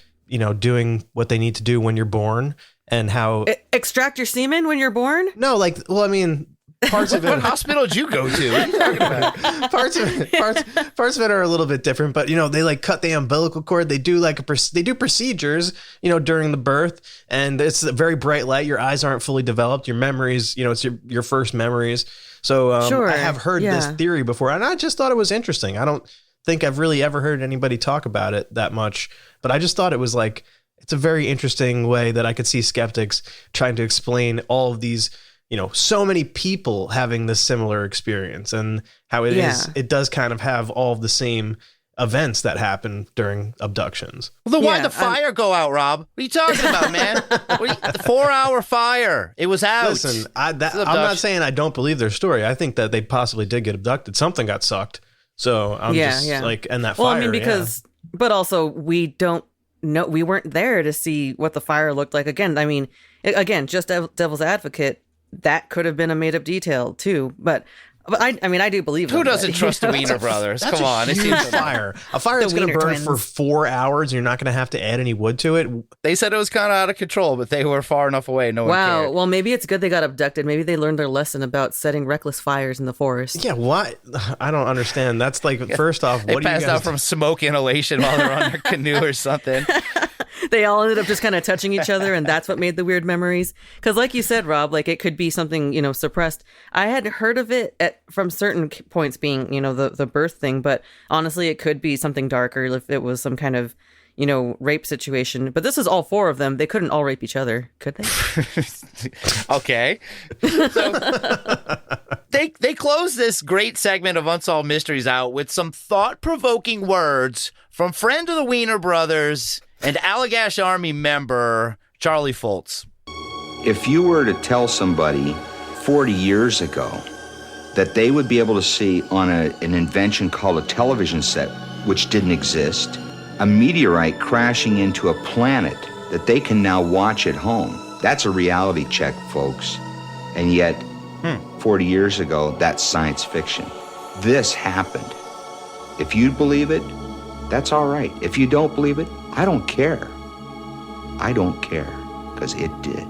doing what they need to do when you're born, and how extract your semen when you're born? No, parts of it. What hospital did you go to? What are you talking about? Parts of it are a little bit different, but they cut the umbilical cord. They do they do procedures, during the birth, and it's a very bright light. Your eyes aren't fully developed. Your memories, it's your first memories. So sure. I have heard this theory before, and I just thought it was interesting. I don't think I've really ever heard anybody talk about it that much, but I just thought it was it's a very interesting way that I could see skeptics trying to explain all of these, so many people having this similar experience, and how it does kind of have all of the same events that happen during abductions. Well, then why'd the fire go out, Rob? What are you talking about, man? The 4-hour fire. It was out. Listen, I'm not saying I don't believe their story. I think that they possibly did get abducted. Something got sucked. So I'm and that fire. Well, I mean, but also we don't know, we weren't there to see what the fire looked like. Again, I mean, just devil's advocate, that could have been a made up detail too. But But I mean, I do believe Who them, doesn't but, trust you the know. Weiner brothers? That's Come on. a huge fire. A fire that's going to Weiner burn for Twins. 4 hours and you're not going to have to add any wood to it. They said it was kind of out of control, but they were far enough away. No one Wow. cared. Well, maybe it's good they got abducted. Maybe they learned their lesson about setting reckless fires in the forest. Yeah, what? I don't understand. That's like, first off, They what do you passed guys out from smoke inhalation while they're on their canoe or something. They all ended up just kind of touching each other, and that's what made the weird memories. Because, like you said, Rob, like it could be something, you know, suppressed. I had heard of it from certain points being, you know, the birth thing, but honestly, it could be something darker if it was some kind of, you know, rape situation. But this is all 4 of them. They couldn't all rape each other, could they? Okay. So they close this great segment of Unsolved Mysteries out with some thought-provoking words from friend of the Weiner brothers and Allagash Army member Charlie Foltz. If you were to tell somebody 40 years ago that they would be able to see on an invention called a television set, which didn't exist, a meteorite crashing into a planet that they can now watch at home, that's a reality check, folks. And yet, 40 years ago, that's science fiction. This happened. If you believe it, that's all right. If you don't believe it, I don't care. I don't care, because it did.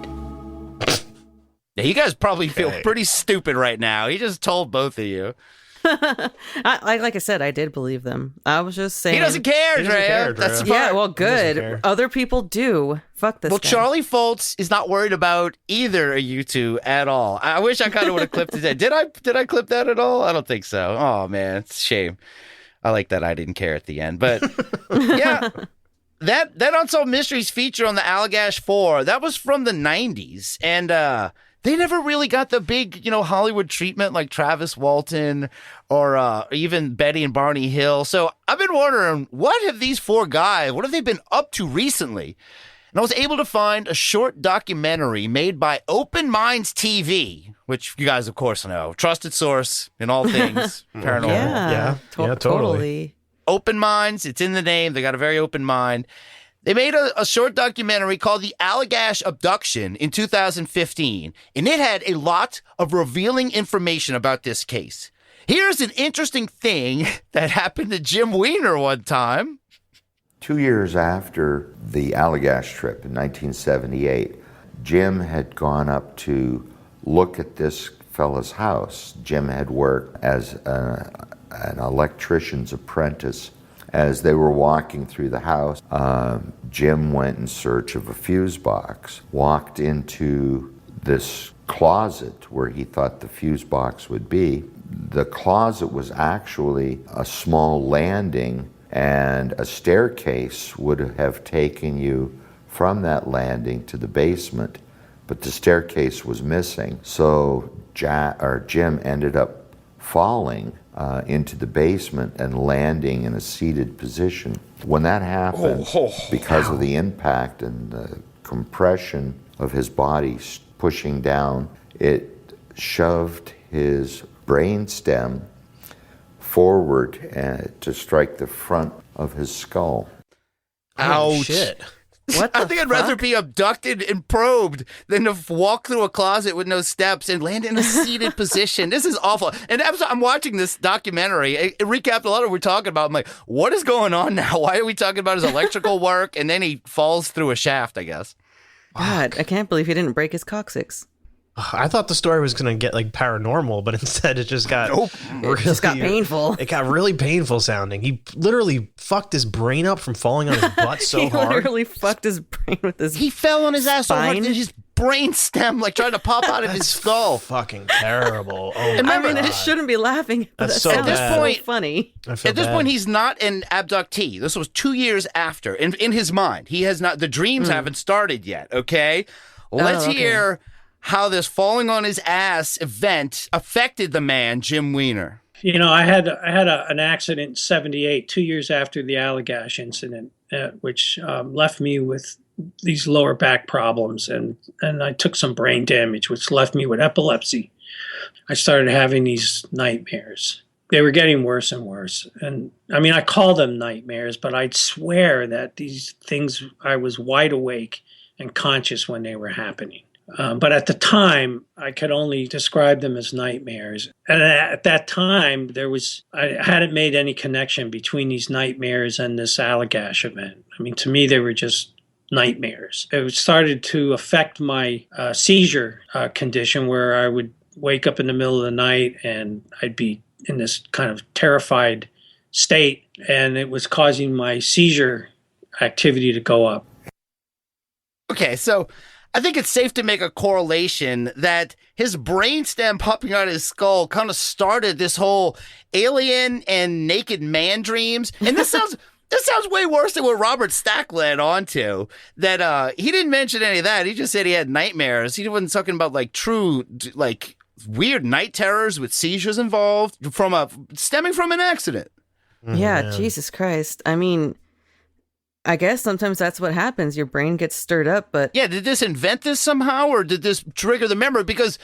Yeah, you guys probably feel pretty stupid right now. He just told both of you. Like I said, I did believe them. I was just saying. He doesn't care, Drea. That's the yeah, part. well, good. Other people do. Fuck this guy. Charlie Foltz is not worried about either of you two at all. I wish I kind of would have clipped it. Did I clip that at all? I don't think so. Oh, man, it's a shame. I like that I didn't care at the end. But, yeah, that Unsolved Mysteries feature on the Allagash Four, that was from the 90s. And they never really got the big, you know, Hollywood treatment like Travis Walton or even Betty and Barney Hill. So I've been wondering, what have these 4 guys, what have they been up to recently? And I was able to find a short documentary made by Open Minds TV, which you guys, of course, know. Trusted source in all things paranormal. Yeah, totally. Open Minds, it's in the name. They got a very open mind. They made a short documentary called The Allagash Abduction in 2015, and it had a lot of revealing information about this case. Here's an interesting thing that happened to Jim Weiner one time. 2 years after the Allagash trip in 1978, Jim had gone up to look at this fella's house. Jim had worked as an electrician's apprentice. As they were walking through the house, Jim went in search of a fuse box, walked into this closet where he thought the fuse box would be. The closet was actually a small landing, and a staircase would have taken you from that landing to the basement, but the staircase was missing. So Jim ended up falling into the basement and landing in a seated position. When that happened, because of the impact and the compression of his body pushing down, it shoved his brainstem forward to strike the front of his skull. Ouch. Shit. What I think I'd rather be abducted and probed than to walk through a closet with no steps and land in a seated position. This is awful. And as I'm watching this documentary, it recapped a lot of what we're talking about. I'm like, what is going on now? Why are we talking about his electrical work? And then he falls through a shaft, I guess. God, I can't believe he didn't break his coccyx. I thought the story was going to get like paranormal, but instead it just got It just got painful. It got really painful sounding. He literally fucked his brain up from falling on his butt so He hard. literally fucked his brain with his He fell on his ass so hard spine. that his brain stem like trying to pop out of his skull. Fucking terrible. Oh I my mean, God. I shouldn't be laughing, but That's that so sounds bad. so point- funny. I feel At this bad. point, he's not an abductee. This was 2 years after. In his mind, he has not. The dreams haven't started yet. Okay, let's okay. hear how this falling on his ass event affected the man, Jim Weiner. You know, I had an accident in '78, 2 years after the Allagash incident, which left me with these lower back problems, and I took some brain damage, which left me with epilepsy. I started having these nightmares. They were getting worse and worse. And I mean, I call them nightmares, but I'd swear that these things, I was wide awake and conscious when they were happening. But at the time, I could only describe them as nightmares. And at that time, I hadn't made any connection between these nightmares and this Allagash event. I mean, to me, they were just nightmares. It started to affect my seizure condition, where I would wake up in the middle of the night and I'd be in this kind of terrified state, and it was causing my seizure activity to go up. Okay, so I think it's safe to make a correlation that his brainstem popping out of his skull kind of started this whole alien and naked man dreams. And this sounds way worse than what Robert Stack led on to. That he didn't mention any of that. He just said he had nightmares. He wasn't talking about like true like weird night terrors with seizures involved stemming from an accident. Yeah, Jesus Christ. I mean, I guess sometimes that's what happens. Your brain gets stirred up, but... Yeah, did this invent this somehow, or did this trigger the memory? Because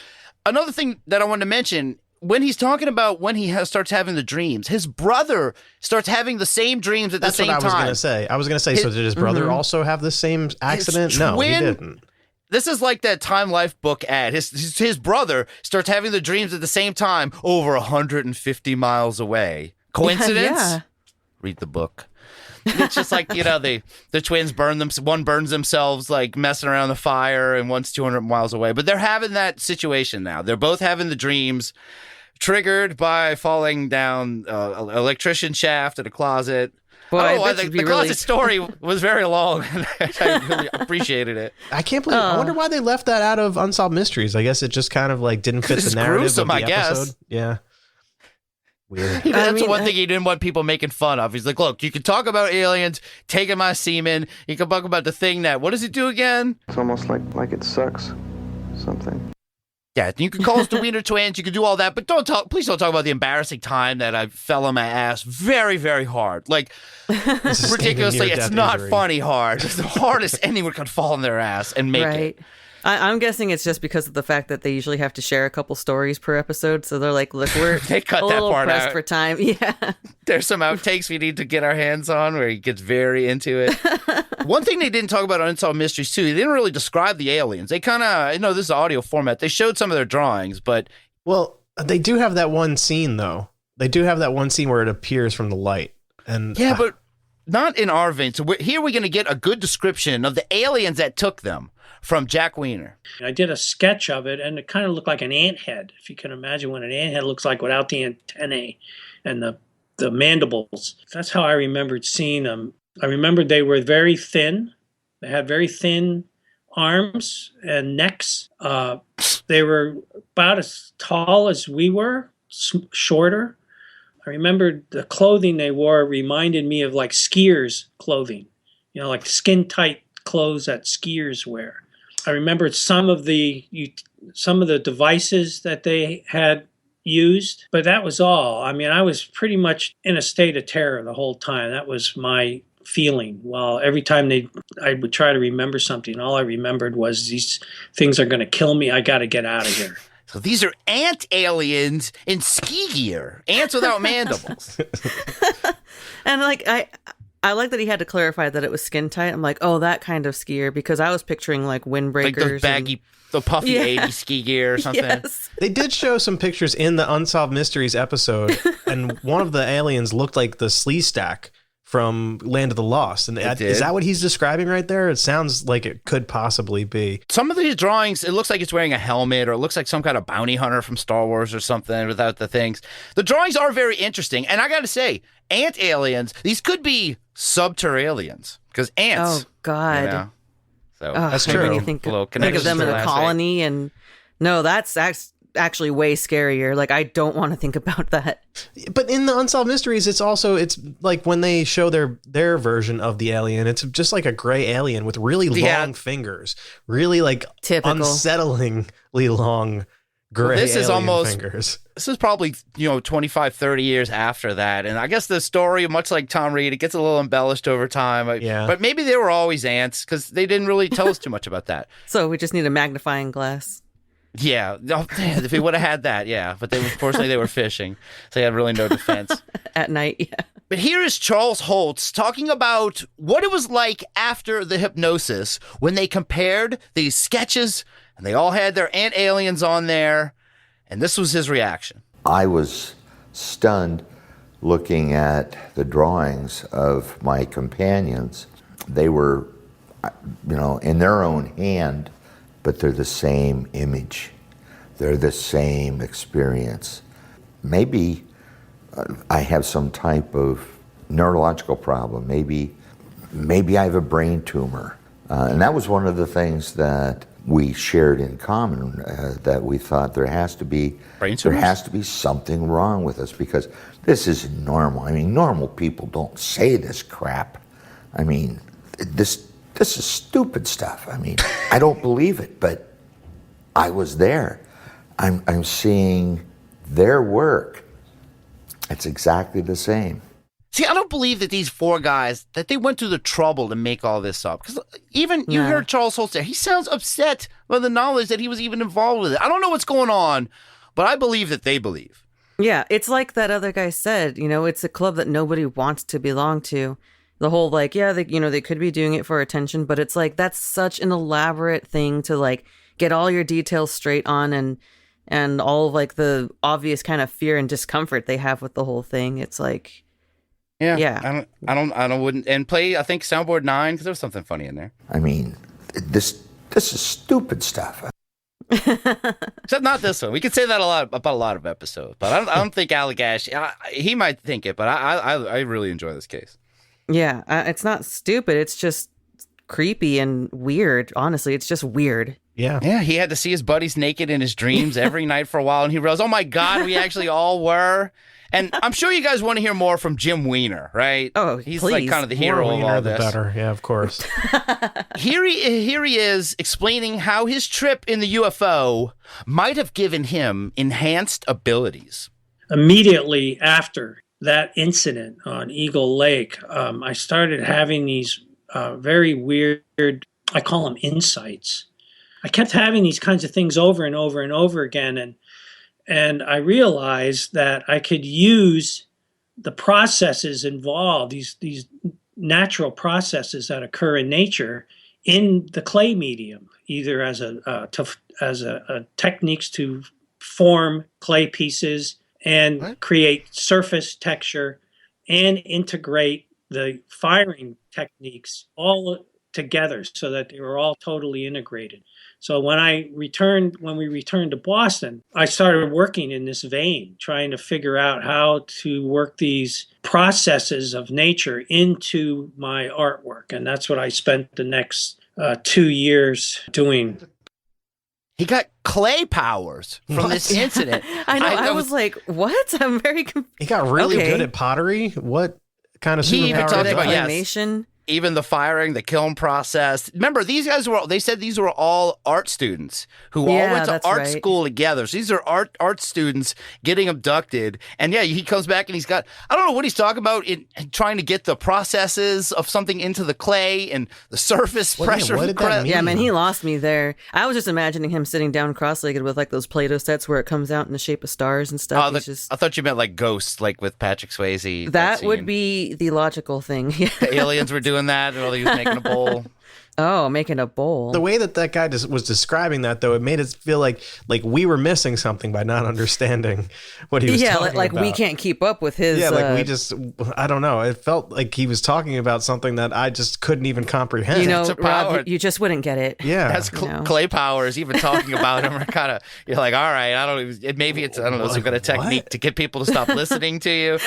another thing that I wanted to mention, when he's talking about when he starts having the dreams, his brother starts having the same dreams at the same time. That's what I was going to say. I was going to say, so did his brother also have the same accident? No, he didn't. This is like that Time Life book ad. His brother starts having the dreams at the same time over 150 miles away. Coincidence? Yeah. Read the book. It's just like, the twins one burns themselves like messing around the fire, and one's 200 miles away. But they're having that situation now. They're both having the dreams triggered by falling down an electrician shaft in a closet. Boy, the closet story was very long. I really appreciated it. I can't believe. I wonder why they left that out of Unsolved Mysteries. I guess it just kind of like didn't fit the narrative gruesome, of the episode. Guess. Yeah. Weird. That's one thing he didn't want people making fun of. He's like, look, you can talk about aliens taking my semen. You can talk about the thing that, what does it do again? It's almost like it sucks something. Yeah, you can call us the Weiner Twins. You can do all that, but please don't talk about the embarrassing time that I fell on my ass very, very hard. Like, ridiculously, it's not funny hard. It's the hardest anyone could fall on their ass and make it. I'm guessing it's just because of the fact that they usually have to share a couple stories per episode. So they're like, look, we're they cut a that little part pressed out for time. Yeah. There's some outtakes we need to get our hands on where he gets very into it. One thing they didn't talk about on Unsolved Mysteries, too, they didn't really describe the aliens. They kind of, this is audio format. They showed some of their drawings, but... Well, they do have that one scene, though. They do have that one scene where it appears from the light. And yeah, but not in our vein. So here we're going to get a good description of the aliens that took them. From Jack Weiner. I did a sketch of it, and it kind of looked like an ant head, if you can imagine what an ant head looks like without the antennae and the mandibles. That's how I remembered seeing them. I remembered they were very thin. They had very thin arms and necks. They were about as tall as we were, shorter. I remembered the clothing they wore reminded me of like skiers' clothing, like skin-tight clothes that skiers wear. I remembered some of the devices that they had used, but that was all. I mean, I was pretty much in a state of terror the whole time. That was my feeling. Well, every time I would try to remember something, all I remembered was these things are going to kill me. I got to get out of here. So these are ant aliens in ski gear, ants without mandibles. And like I like that he had to clarify that it was skin tight. I'm like, oh, that kind of skier, because I was picturing like windbreakers. Like those baggy, the puffy 80s ski gear or something. Yes. They did show some pictures in the Unsolved Mysteries episode, and one of the aliens looked like the Sleestack from Land of the Lost. And is that what he's describing right there? It sounds like it could possibly be. Some of these drawings, it looks like it's wearing a helmet, or it looks like some kind of bounty hunter from Star Wars or something without the things. The drawings are very interesting. And I got to say, ant aliens, these could be subterraneans, because ants. Oh, God. So that's true. When you think of them in a colony, and no, that's actually way scarier. Like, I don't want to think about that. But in the Unsolved Mysteries, it's like when they show their version of the alien, it's just like a gray alien with really long fingers, really like unsettlingly long gray alien fingers. This is probably 25, 30 years after that, and I guess the story, much like Tom Reed, it gets a little embellished over time. Yeah. But maybe they were always ants, because they didn't really tell us too much about that. So we just need a magnifying glass. Yeah, if we would have had that, yeah. But unfortunately, they were fishing, so they had really no defense. At night, yeah. But here is Charles Holtz talking about what it was like after the hypnosis when they compared these sketches, and they all had their ant aliens on there, and this was his reaction. I was stunned looking at the drawings of my companions. They were, in their own hand, but they're the same image. They're the same experience. Maybe I have some type of neurological problem. Maybe I have a brain tumor. And that was one of the things that we shared in common, that we thought there has to be something wrong with us, because this isn't normal. I mean, normal people don't say this crap. I mean, this is stupid stuff. I mean, I don't believe it, but I was there. I'm seeing their work. It's exactly the same. See, I don't believe that these four guys, that they went through the trouble to make all this up. Because even you heard Charles Holtz there. He sounds upset by the knowledge that he was even involved with it. I don't know what's going on, but I believe that they believe. Yeah, it's like that other guy said, it's a club that nobody wants to belong to. The whole they could be doing it for attention, but it's like, that's such an elaborate thing to get all your details straight on and all of the obvious kind of fear and discomfort they have with the whole thing. It's like, yeah. I wouldn't, and play, I think, Soundboard 9, because there was something funny in there. I mean, this is stupid stuff. Except not this one. We could say that about a lot of episodes, but I don't think Allagash, he might think it, but I really enjoy this case. Yeah, it's not stupid. It's just creepy and weird. Honestly, it's just weird. Yeah, he had to see his buddies naked in his dreams every night for a while, and he realized, oh my God, we actually all were. And I'm sure you guys want to hear more from Jim Weiner, right? Oh, he's please. Kind of the hero of all this. The better, yeah, of course. Here he is explaining how his trip in the UFO might have given him enhanced abilities. Immediately after that incident on Eagle Lake, I started having these very weird, I call them insights. I kept having these kinds of things over and over and over again, and I realized that I could use the processes involved, these natural processes that occur in nature, in the clay medium, either as a techniques to form clay pieces and create surface texture, and integrate the firing techniques all together so that they were all totally integrated. So when we returned to Boston, I started working in this vein, trying to figure out how to work these processes of nature into my artwork. And that's what I spent the next 2 years doing. He got clay powers from this incident. I know. I was like, what? I'm very confused. He got really good at pottery? What kind of superpower? He even talked about animation. Even the firing, the kiln process. Remember, these guys they said these were all art students who all went to art school together. So these are art students getting abducted. And yeah, he comes back and he's got, I don't know what he's talking about in trying to get the processes of something into the clay and the surface pressure. What did that mean? Yeah, man, he lost me there. I was just imagining him sitting down cross-legged with like those Play-Doh sets where it comes out in the shape of stars and stuff. I thought you meant like Ghost, like with Patrick Swayze. That would be the logical thing. The aliens were doing that while he was making a bowl. Oh, making a bowl. The way that guy was describing that, though, it made us feel like we were missing something by not understanding what he was talking about. Yeah, like we can't keep up with his... Yeah, like we just... I don't know. It felt like he was talking about something that I just couldn't even comprehend. You know, Rob, you just wouldn't get it. Yeah. That's clay powers. Even talking about him are kind of... You're like, all right, I don't know. Maybe it's, I don't know, some kind of technique to get people to stop listening to you.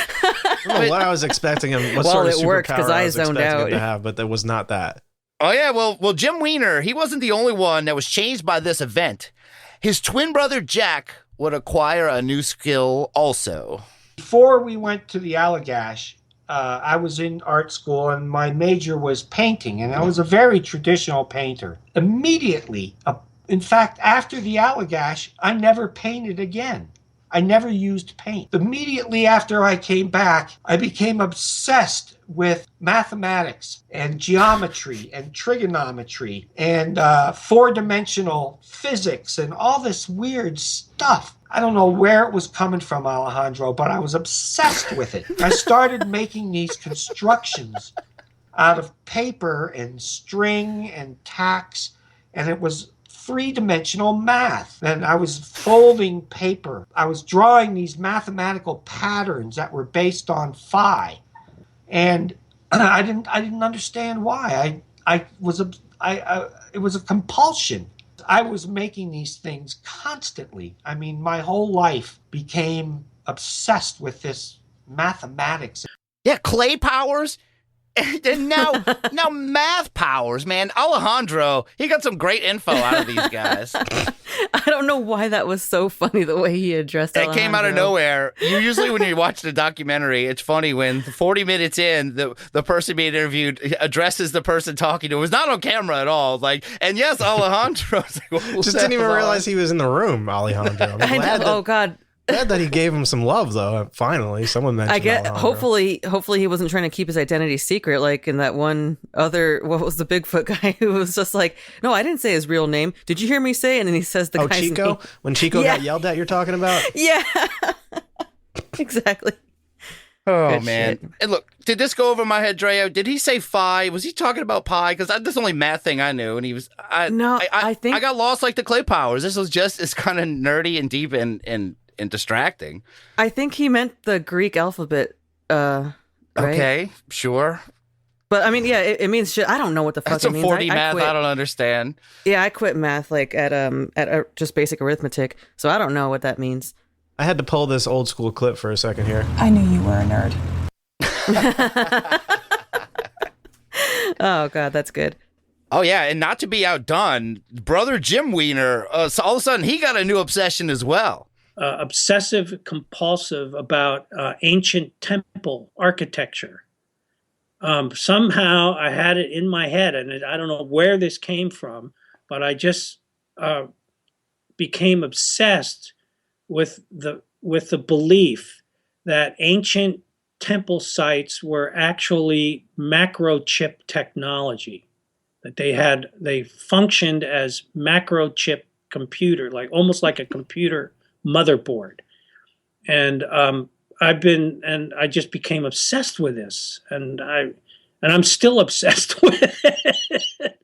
What I was expecting him... What sort of superpower I was expecting him to have, but that was not that. Oh, yeah. Well, Jim Weiner, he wasn't the only one that was changed by this event. His twin brother, Jack, would acquire a new skill also. Before we went to the Allagash, I was in art school and my major was painting, and I was a very traditional painter. Immediately, in fact, after the Allagash, I never painted again. I never used paint. Immediately after I came back, I became obsessed with mathematics and geometry and trigonometry and four-dimensional physics and all this weird stuff. I don't know where it was coming from, Alejandro, but I was obsessed with it. I started making these constructions out of paper and string and tacks, and it was three-dimensional math. And I was folding paper. I was drawing these mathematical patterns that were based on phi. And I didn't understand why. It was a compulsion. I was making these things constantly. I mean, my whole life became obsessed with this mathematics. Yeah, clay powers. And now math powers, man. Alejandro, he got some great info out of these guys. I don't know why that was so funny, the way he addressed it. It came out of nowhere. Usually when you watch the documentary, it's funny when 40 minutes in, the person being interviewed addresses the person talking to him. It was not on camera at all. Like, and yes, Alejandro. Just didn't even realize he was in the room, Alejandro. Oh, God. Glad that he gave him some love, though. Finally, someone mentioned. I get. Alejandro. Hopefully, he wasn't trying to keep his identity secret, like in that one other. What was the Bigfoot guy who was just like, "No, I didn't say his real name. Did you hear me say?" And then he says the guy's Chico. name. When Chico got yelled at, you're talking about. Yeah, exactly. Oh, Good man. shit. And look, did this go over my head, Drea? Did he say phi? Was he talking about pi? Because that's the only math thing I knew. And he was. I think I got lost like the clay powers. This was just as kind of nerdy and deep and distracting. I think he meant the Greek alphabet. Right? Okay, sure. But I mean, yeah, it means shit. I don't know what the fuck That's it means. That's some 4D math quit. I don't understand. Yeah, I quit math like at just basic arithmetic, so I don't know what that means. I had to pull this old school clip for a second here. I knew you were a nerd. Oh God, that's good. Oh yeah, and not to be outdone, brother Jim Weiner. So all of a sudden, he got a new obsession as well. Obsessive compulsive about ancient temple architecture. Somehow I had it in my head, and I don't know where this came from, but I just became obsessed with the belief that ancient temple sites were actually macrochip technology, that they functioned as macrochip computer, like almost like a computer motherboard. And I just became obsessed with this, and I'm still obsessed with it.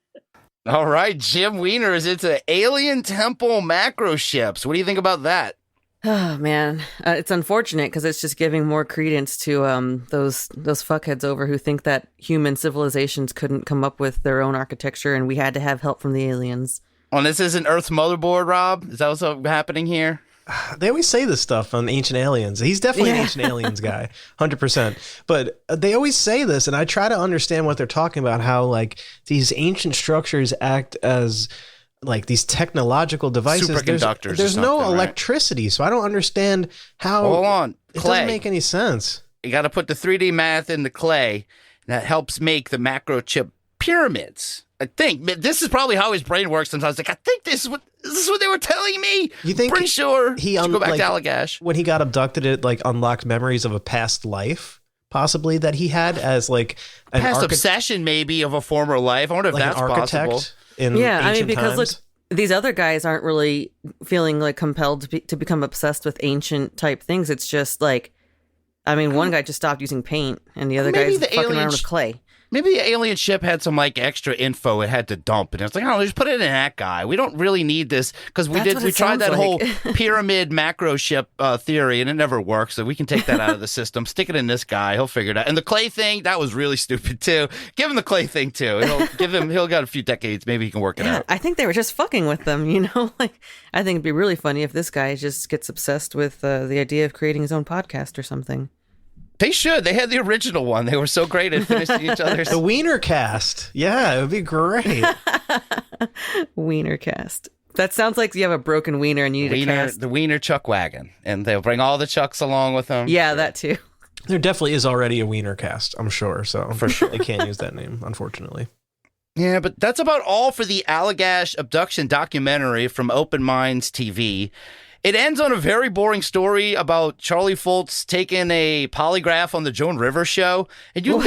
All right, Jim Weiner is into alien temple macro ships. What do you think about that? Oh man, it's unfortunate because it's just giving more credence to those fuckheads over who think that human civilizations couldn't come up with their own architecture and we had to have help from the aliens. Oh, this isn't Earth's motherboard, Rob? Is that what's happening here? They always say this stuff on Ancient Aliens. He's definitely an Ancient Aliens guy, 100%. But they always say this, and I try to understand what they're talking about, how like these ancient structures act as like these technological devices. Superconductors. There's no electricity, so I don't understand how. Hold on. It Clay. doesn't make any sense. You got to put the 3D math in the clay. That helps make the macrochip pyramids. I think this is probably how his brain works sometimes. Like, I think this is what they were telling me. You think? Pretty sure. He go back like, to Allagash. When he got abducted, it like unlocked memories of a past life, possibly that he had as like an past obsession, maybe of a former life. I wonder if like that's an architect possible. In ancient because times. look, these other guys aren't really feeling like compelled to become obsessed with ancient type things. It's just like, I mean, one guy just stopped using paint, and the other guy's fucking around with clay. Maybe the alien ship had some like extra info it had to dump, and it's like, oh, just put it in that guy. We don't really need this because we tried that whole pyramid macro ship theory, and it never works. So we can take that out of the system, stick it in this guy. He'll figure it out. And the clay thing, that was really stupid too. Give him the clay thing too. He'll got a few decades. Maybe he can work it out. I think they were just fucking with them, you know. Like, I think it'd be really funny if this guy just gets obsessed with the idea of creating his own podcast or something. They should. They had the original one. They were so great at finishing each other's. The Weiner cast. Yeah, it would be great. Weiner cast. That sounds like you have a broken wiener and you need a cast. The Weiner Chuck Wagon. And they'll bring all the Chucks along with them. Yeah, that too. There definitely is already a Weiner cast, I'm sure. So for sure, they can't use that name, unfortunately. Yeah, but that's about all for the Allagash Abduction documentary from Open Minds TV. It ends on a very boring story about Charlie Foltz taking a polygraph on the Joan Rivers show. And you would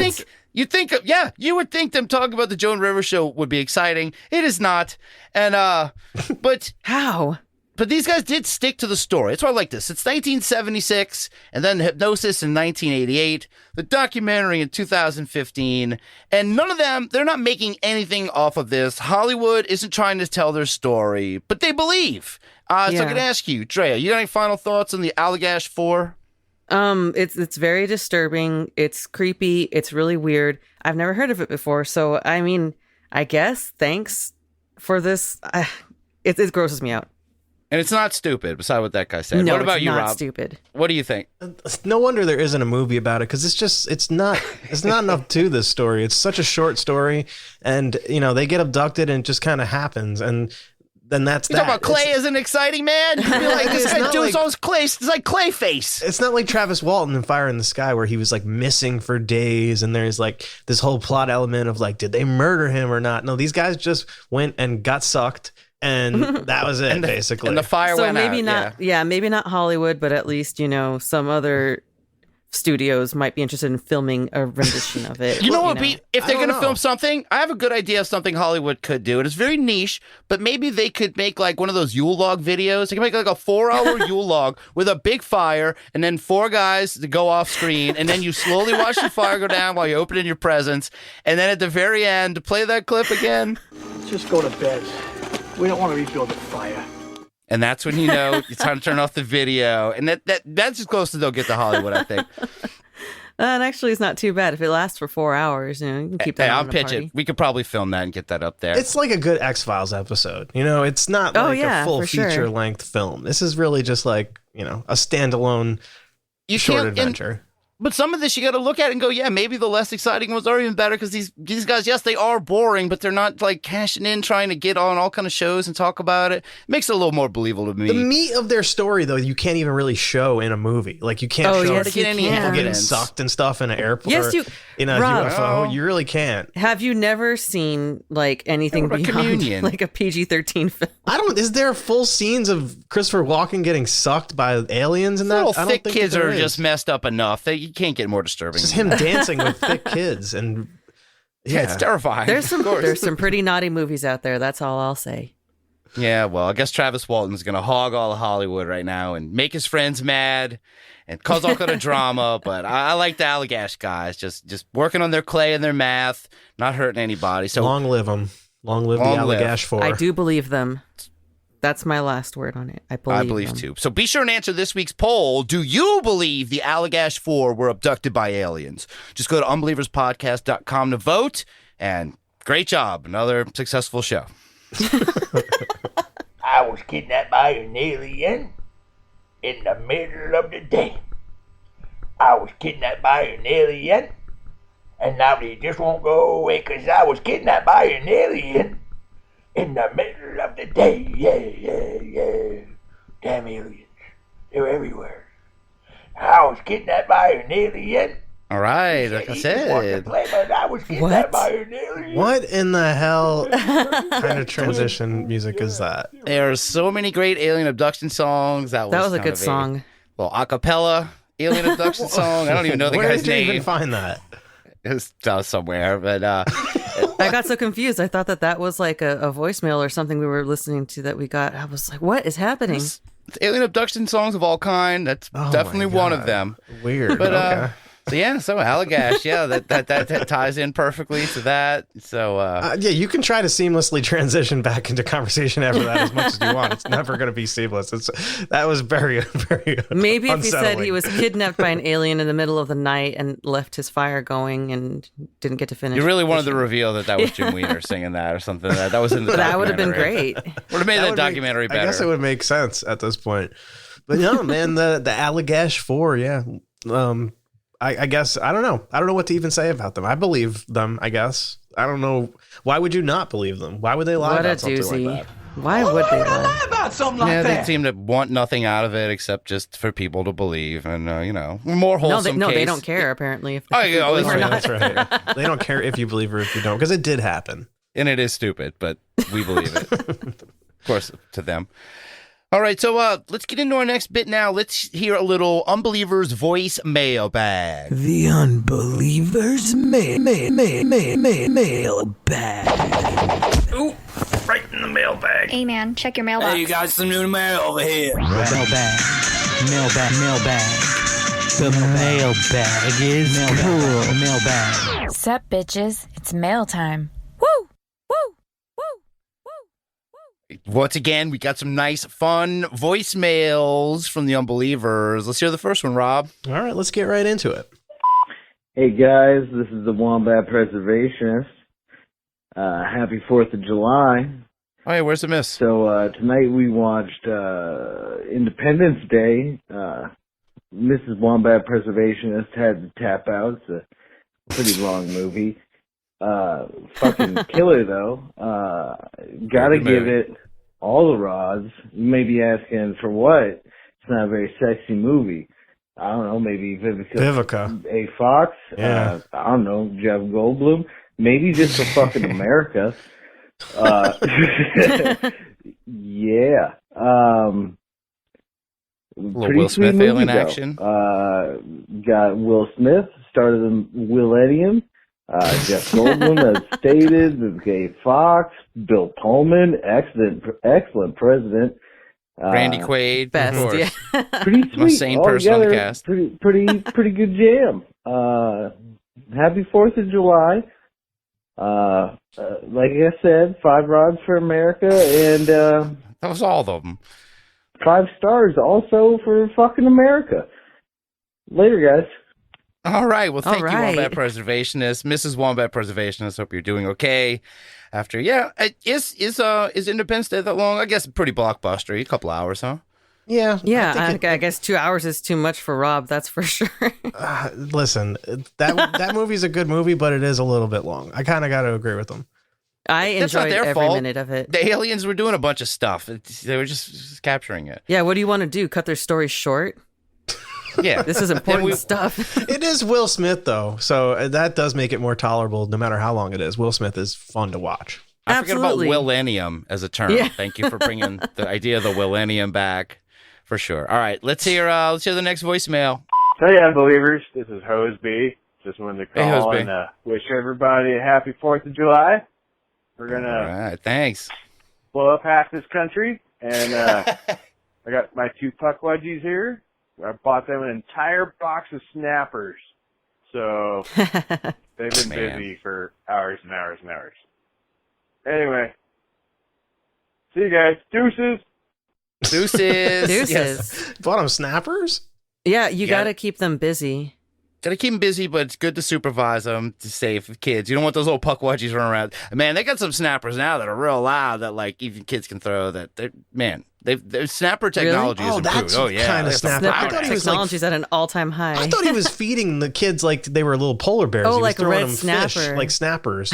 think them talking about the Joan Rivers show would be exciting. It is not. And, but how? But these guys did stick to the story. That's why I like this. It's 1976, and then Hypnosis in 1988, the documentary in 2015, and none of them, they're not making anything off of this. Hollywood isn't trying to tell their story, but they believe. So I'm going to ask you, Drea, you got any final thoughts on the Allagash Four? It's very disturbing. It's creepy. It's really weird. I've never heard of it before. So, I mean, I guess thanks for this. It grosses me out. And it's not stupid, beside what that guy said. No, what about it's you, not Rob? Stupid. What do you think? No wonder there isn't a movie about it, because it's not enough to this story. It's such a short story, and they get abducted and it just kind of happens, and then that's you talking about Clay isn't exciting, man? You're like, this guy does all his Clay. It's like Clayface. It's not like Travis Walton in Fire in the Sky, where he was like missing for days, and there's like this whole plot element of like, did they murder him or not? No, these guys just went and got sucked. And that was it, basically. And the fire went maybe out. not, maybe not Hollywood, but at least, some other studios might be interested in filming a rendition of it. You know what? If they're going to film something, I have a good idea of something Hollywood could do. It is very niche, but maybe they could make like one of those Yule log videos. They can make like a 4-hour Yule log with a big fire, and then 4 guys to go off screen, and then you slowly watch the fire go down while you open in your presents, and then at the very end, play that clip again. Just go to bed. We don't want to rebuild the fire. And that's when it's time to turn off the video. And that's as close as they'll get to Hollywood, I think. And actually, it's not too bad. If it lasts for 4 hours, you can keep that on I'll the pitch party. it. We could probably film that and get that up there. It's like a good X-Files episode. It's not like a full feature-length film. This is really just like, a standalone short adventure. But some of this you got to look at and go, yeah, maybe the less exciting ones are even better, because these guys, yes, they are boring, but they're not like cashing in, trying to get on all kind of shows and talk about it. Makes it a little more believable to me. The meat of their story, though, you can't even really show in a movie. Like, you can't show people getting sucked and stuff in an airplane. Yes, in a UFO. You really can't. Have you never seen like anything beyond Communion? Like a PG-13 film? Is there full scenes of Christopher Walken getting sucked by aliens and that? Little thick kids are just messed up enough. You can't get more disturbing. It's just him dancing with thick kids, and it's terrifying. There's some pretty naughty movies out there. That's all I'll say. Yeah, well, I guess Travis Walton's gonna hog all of Hollywood right now and make his friends mad and cause all kind of drama. But I like the Allagash guys, just working on their clay and their math, not hurting anybody. So long live them. Long live the Allagash Four. I do believe them. That's my last word on it. I believe them. Too. So be sure and answer this week's poll. Do you believe the Allagash Four were abducted by aliens? Just go to unbelieverspodcast.com to vote. And great job. Another successful show. I was kidnapped by an alien in the middle of the day. I was kidnapped by an alien, and now they just won't go away, 'cause I was kidnapped by an alien in the middle of the day. Yeah. Damn aliens. They're everywhere. I was kidnapped by an alien. All right, like I said. I was kidnapped by an alien. What in the hell kind of transition music is that? There are so many great Alien Abduction songs. That was a good song. Well, acapella Alien Abduction song. I don't even know the guy's name. Where did you even find that? It was somewhere, but I got so confused. I thought that was like a voicemail or something we were listening to that we got. I was like, what is happening? It's Alien Abduction songs of all kind. That's definitely one of them. Weird. But okay. So Allagash, that ties in perfectly to that. So you can try to seamlessly transition back into conversation after that as much as you want. It's never going to be seamless. That was very, very maybe if unsettling. he said he was kidnapped by an alien in the middle of the night and left his fire going and didn't get to finish. You really wanted to reveal that was Jim Weiner singing that or something. That was in the That would have been documentary. great. Would have made that documentary better. I guess it would make sense at this point. But no, man, the Allagash Four, yeah. I guess I don't know. I don't know what to even say about them. I believe them, I guess. I don't know. Why would you not believe them? Why would they lie about something like that? Why would they lie about something like that? They seem to want nothing out of it except just for people to believe, and more wholesome. No, case. they don't care apparently if they believe or not. That's right. They don't care if you believe or if you don't, because it did happen, and it is stupid, but we believe it. Of course, to them. All right, so let's get into our next bit now. Let's hear a little Unbelievers voice mailbag. The Unbelievers mailbag. Ooh, right in the mailbag. Hey, man, check your mailbox. Hey, you got some new mail over here. Mailbag. The mailbag is cool. Mailbag. Sup, bitches? It's mail time. Once again, we got some nice, fun voicemails from the Unbelievers. Let's hear the first one, Rob. All right, let's get right into it. Hey guys, this is the Wombat Preservationist. Happy 4th of July. Oh, hey, where's the miss? So tonight we watched Independence Day. Mrs. Wombat Preservationist had to tap out. It's a pretty long movie. Fucking killer though. Gotta give it all the rods. You may be asking for what? It's not a very sexy movie. I don't know, maybe Vivica A. Fox. Yeah. I don't know, Jeff Goldblum. Maybe just for fucking America. Yeah. Pretty Will sweet Smith movie, alien though. action. Got Will Smith, started the Millennium. Jeff Goldblum, as stated, Vivica A. Fox, Bill Pullman, excellent president. Randy Quaid, Best, of course. yeah. Pretty sweet. Most sane person on the Altogether, cast. Pretty good jam. Happy 4th of July. Like I said, 5 rods for America, and that was all of them. 5 stars also for fucking America. Later, guys. All right. Well, thank All you, right. Wombat Preservationist. Mrs. Wombat Preservationist, hope you're doing okay. After, is Independence Day that long? I guess pretty blockbustery. A couple hours, huh? Yeah. Yeah, I guess 2 hours is too much for Rob, that's for sure. Listen, that movie's a good movie, but it is a little bit long. I kind of got to agree with them. I That's not enjoyed their every fault. minute of it. The aliens were doing a bunch of stuff. They were just capturing it. Yeah, what do you want to do? Cut their story short? Yeah. This is important stuff. It is Will Smith, though, so that does make it more tolerable no matter how long it is. Will Smith is fun to watch. I forget about Absolutely. Willennium as a term. Yeah. Thank you for bringing the idea of the Willennium back, for sure. All right, let's hear the next voicemail. Hey, Unbelievers. This is Hoseby. Just wanted to Hey, call Hoseby. and wish everybody a happy 4th of July. We're going All to right, thanks. blow up half this country. And I got my 2 puck wedgies here. I bought them an entire box of snappers. So they've been Man. busy for hours and hours and hours. Anyway, see you guys. Deuces. Deuces. Deuces. Yes. Bought them snappers? Yeah, you Yeah. got to keep them busy. Gotta keep them busy, but it's good to supervise them to save kids. You don't want those little puck wedgies running around. Man, they got some snappers now that are real loud that like even kids can throw. Their snapper technology Really? is Oh, improved. that's Oh yeah, kinda They have some snapper. I loud thought he ass. was like- Technology's at an all-time high. I thought he was feeding the kids like they were little polar bears. Oh, He was like throwing red them fish, snapper. like snappers.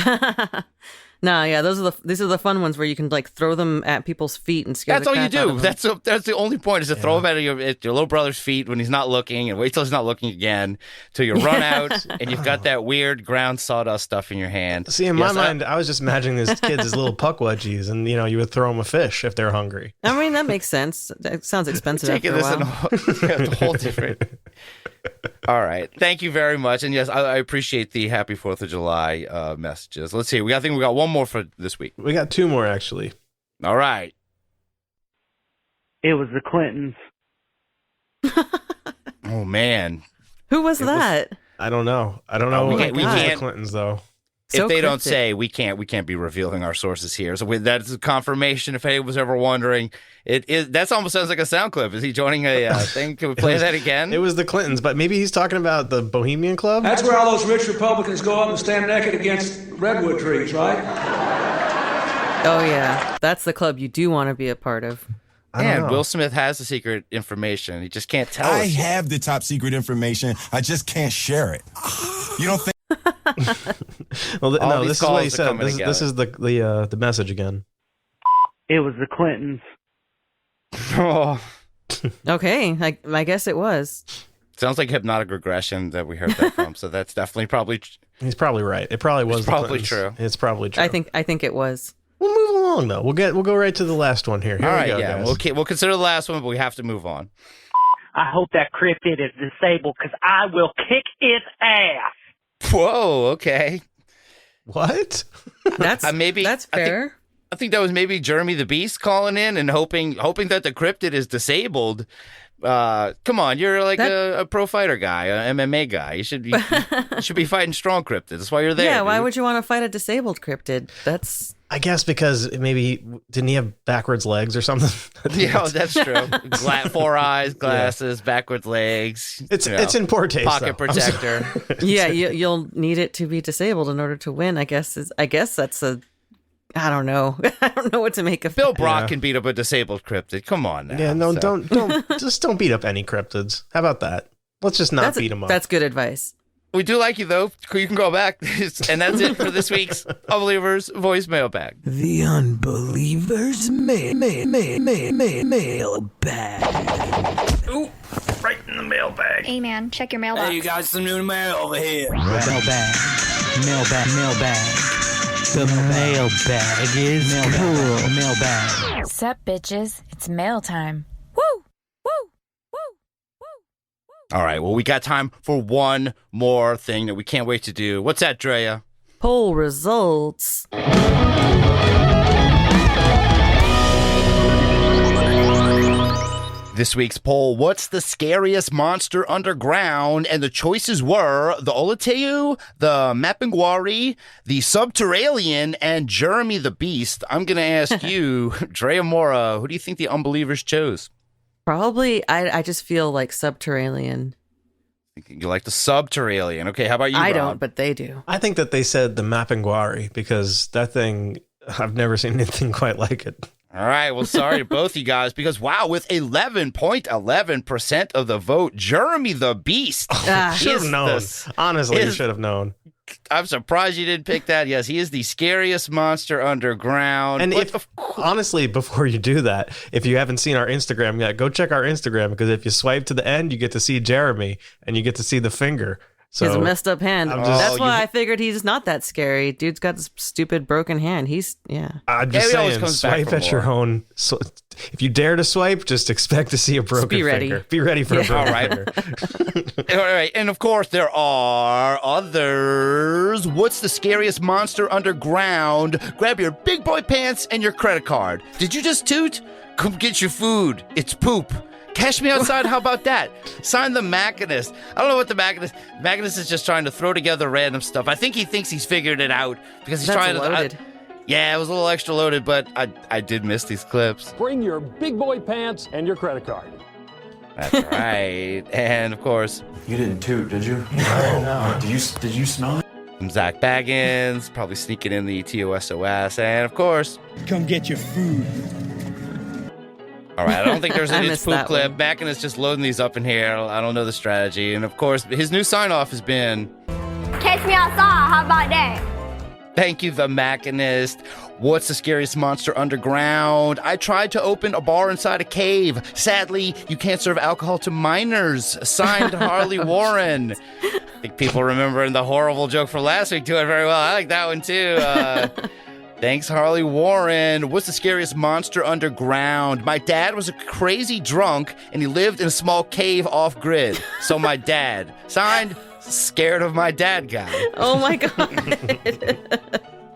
No, yeah, these are the fun ones where you can like throw them at people's feet and scare That's the all you crap out do. of them. That's the only point is to throw them at your little brother's feet when he's not looking, and wait till he's not looking again, till you run out and you've got that weird ground sawdust stuff in your hand. See, in my mind, I was just imagining these kids as little puck wedgies, and you would throw them a fish if they're hungry. I mean, that makes sense. That sounds expensive Taking after a this while. in a whole different. All right, thank you very much, and yes, I appreciate the Happy 4th of July messages. Let's see, I think we got one more for this week. We got 2 more actually. All right. It was the Clintons. Oh man, Who was that? I don't know. I don't know. we what can't- we happened to can't- the Clintons though. So if they don't cryptic. say, we can't be revealing our sources here. So that's a confirmation. If anyone was ever wondering, that almost sounds like a sound clip. Is he joining a thing? Can we play that again? It was the Clintons, but maybe he's talking about the Bohemian Club. That's where all those rich Republicans go up and stand naked against redwood trees, right? Oh yeah, that's the club you do want to be a part of. And Will Smith has the secret information. He just can't tell I us. have the top secret information. I just can't share it. You don't think? Well, All no, these this is what calls he are said. coming This is the message again. It was the Clintons. Oh, Okay, I guess it was. sounds like hypnotic regression that we heard that from. So that's definitely He's probably right. It probably was the probably Clintons. true. It's probably true. I think it was. We'll move along though. We'll go right to the last one here. Here all we right. go, Yeah, guys. we'll consider the last one, but we have to move on. I hope that cryptid is disabled because I will kick its ass. Whoa. Okay. What? That's maybe that's I think- fair. I think that was maybe Jeremy the Beast calling in and hoping that the cryptid is disabled. Come on, you're like a pro fighter guy, an MMA guy. You should be fighting strong cryptids. That's why you're there. Yeah, why dude. would you want to fight a disabled cryptid? That's... I guess because maybe didn't he have backwards legs or something? Yeah, that's true. 4 eyes, glasses, backwards legs. It's in poor taste. Pocket protector. Yeah, you'll need it to be disabled in order to win. I guess that's a... I don't know. I don't know what to make of Bill that. Brock can beat up a disabled cryptid. Come on now. Yeah, no, don't beat up any cryptids. How about that? Let's just not beat them up. That's good advice. We do like you, though. You can go back. And that's it for this week's Unbelievers voicemail bag. The Unbelievers mailbag. Ooh, right in the mailbag. Hey, man, check your mailbox. Hey, you got some new mail over here. Mailbag. The mailbag is cool. Mailbag. Sup, bitches? It's mail time. Woo! All right, well, we got time for one more thing that we can't wait to do. What's that, Drea? Poll results. This week's poll, what's the scariest monster underground? And the choices were the Oleteu, the Mapinguari, the Subterranean, and Jeremy the Beast. I'm going to ask you, Drea Mora, who do you think the Unbelievers chose? Probably, I just feel like Subterranean. You like the Subterranean. Okay, how about you, I Rob? don't, but they do. I think that they said the Mapinguari because that thing, I've never seen anything quite like it. All right, well, sorry to both you guys because, wow, with 11.11% of the vote, Jeremy the Beast. Should have known. Honestly, you should have known. I'm surprised you didn't pick that. Yes, he is the scariest monster underground. And honestly, before you do that, if you haven't seen our Instagram yet, go check our Instagram because if you swipe to the end, you get to see Jeremy and you get to see the finger. So His messed up hand. That's why I figured he's not that scary. Dude's got this stupid broken hand. I'm just saying, swipe at your own. So if you dare to swipe, just expect to see a broken finger. Be ready for a broken finger. All right. And of course, there are others. What's the scariest monster underground? Grab your big boy pants and your credit card. Did you just toot? Come get your food. It's poop. Cash me outside, how about that? Sign the Machinist. I don't know what the Machinist is just trying to throw together random stuff. I think he thinks he's figured it out because he's trying to... loaded. Yeah, it was a little extra loaded, but I did miss these clips. Bring your big boy pants and your credit card. That's right. And of course... You didn't toot, did you? No. Did you smell it? Zach Baggins, probably sneaking in the TOSOS. And of course... Come get your food. All right, I don't think there's an It's Poop clip. Mackin is just loading these up in here. I don't know the strategy. And of course, his new sign-off has been... Catch me outside, how about that? Thank you, the Machinist. What's the scariest monster underground? I tried to open a bar inside a cave. Sadly, you can't serve alcohol to minors. Signed, Harley Warren. I think people remembering the horrible joke from last week doing very well. I like that one, too. Thanks, Harley Warren. What's the scariest monster underground? My dad was a crazy drunk, and he lived in a small cave off-grid. So my dad. Signed, Scared of My Dad Guy. Oh, my God.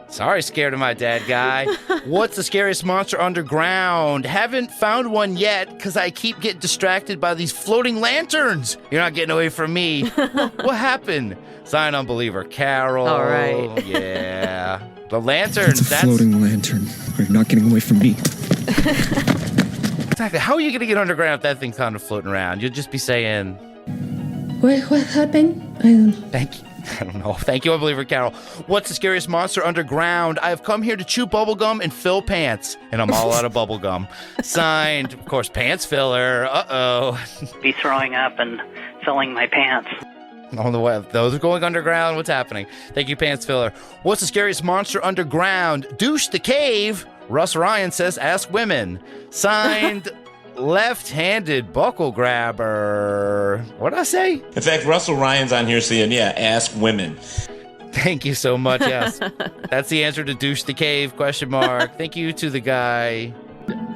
Sorry, Scared of My Dad Guy. What's the scariest monster underground? Haven't found one yet, because I keep getting distracted by these floating lanterns. You're not getting away from me. What happened? Signed, Unbeliever Carol. All right. Yeah. The lanterns. It's a floating lantern. You're not getting away from me. Exactly. How are you going to get underground if that thing's kind of floating around? You'll just be saying... What happened? I don't know. Thank you. I don't know. Thank you, Unbeliever Carol. What's the scariest monster underground? I have come here to chew bubblegum and fill pants, and I'm all out of bubblegum. Signed, of course, Pants Filler. Uh-oh. Be throwing up and filling my pants. On the way. Those are going underground. What's happening? Thank you, Pants Filler. What's the scariest monster underground? Douche the Cave. Rus Ryan says, ask women. Signed, Left-Handed Buckle Grabber. What'd I say? In fact, Russell Ryan's on here saying, yeah, ask women. Thank you so much, yes. That's the answer to Douche the Cave, question mark. Thank you to the guy.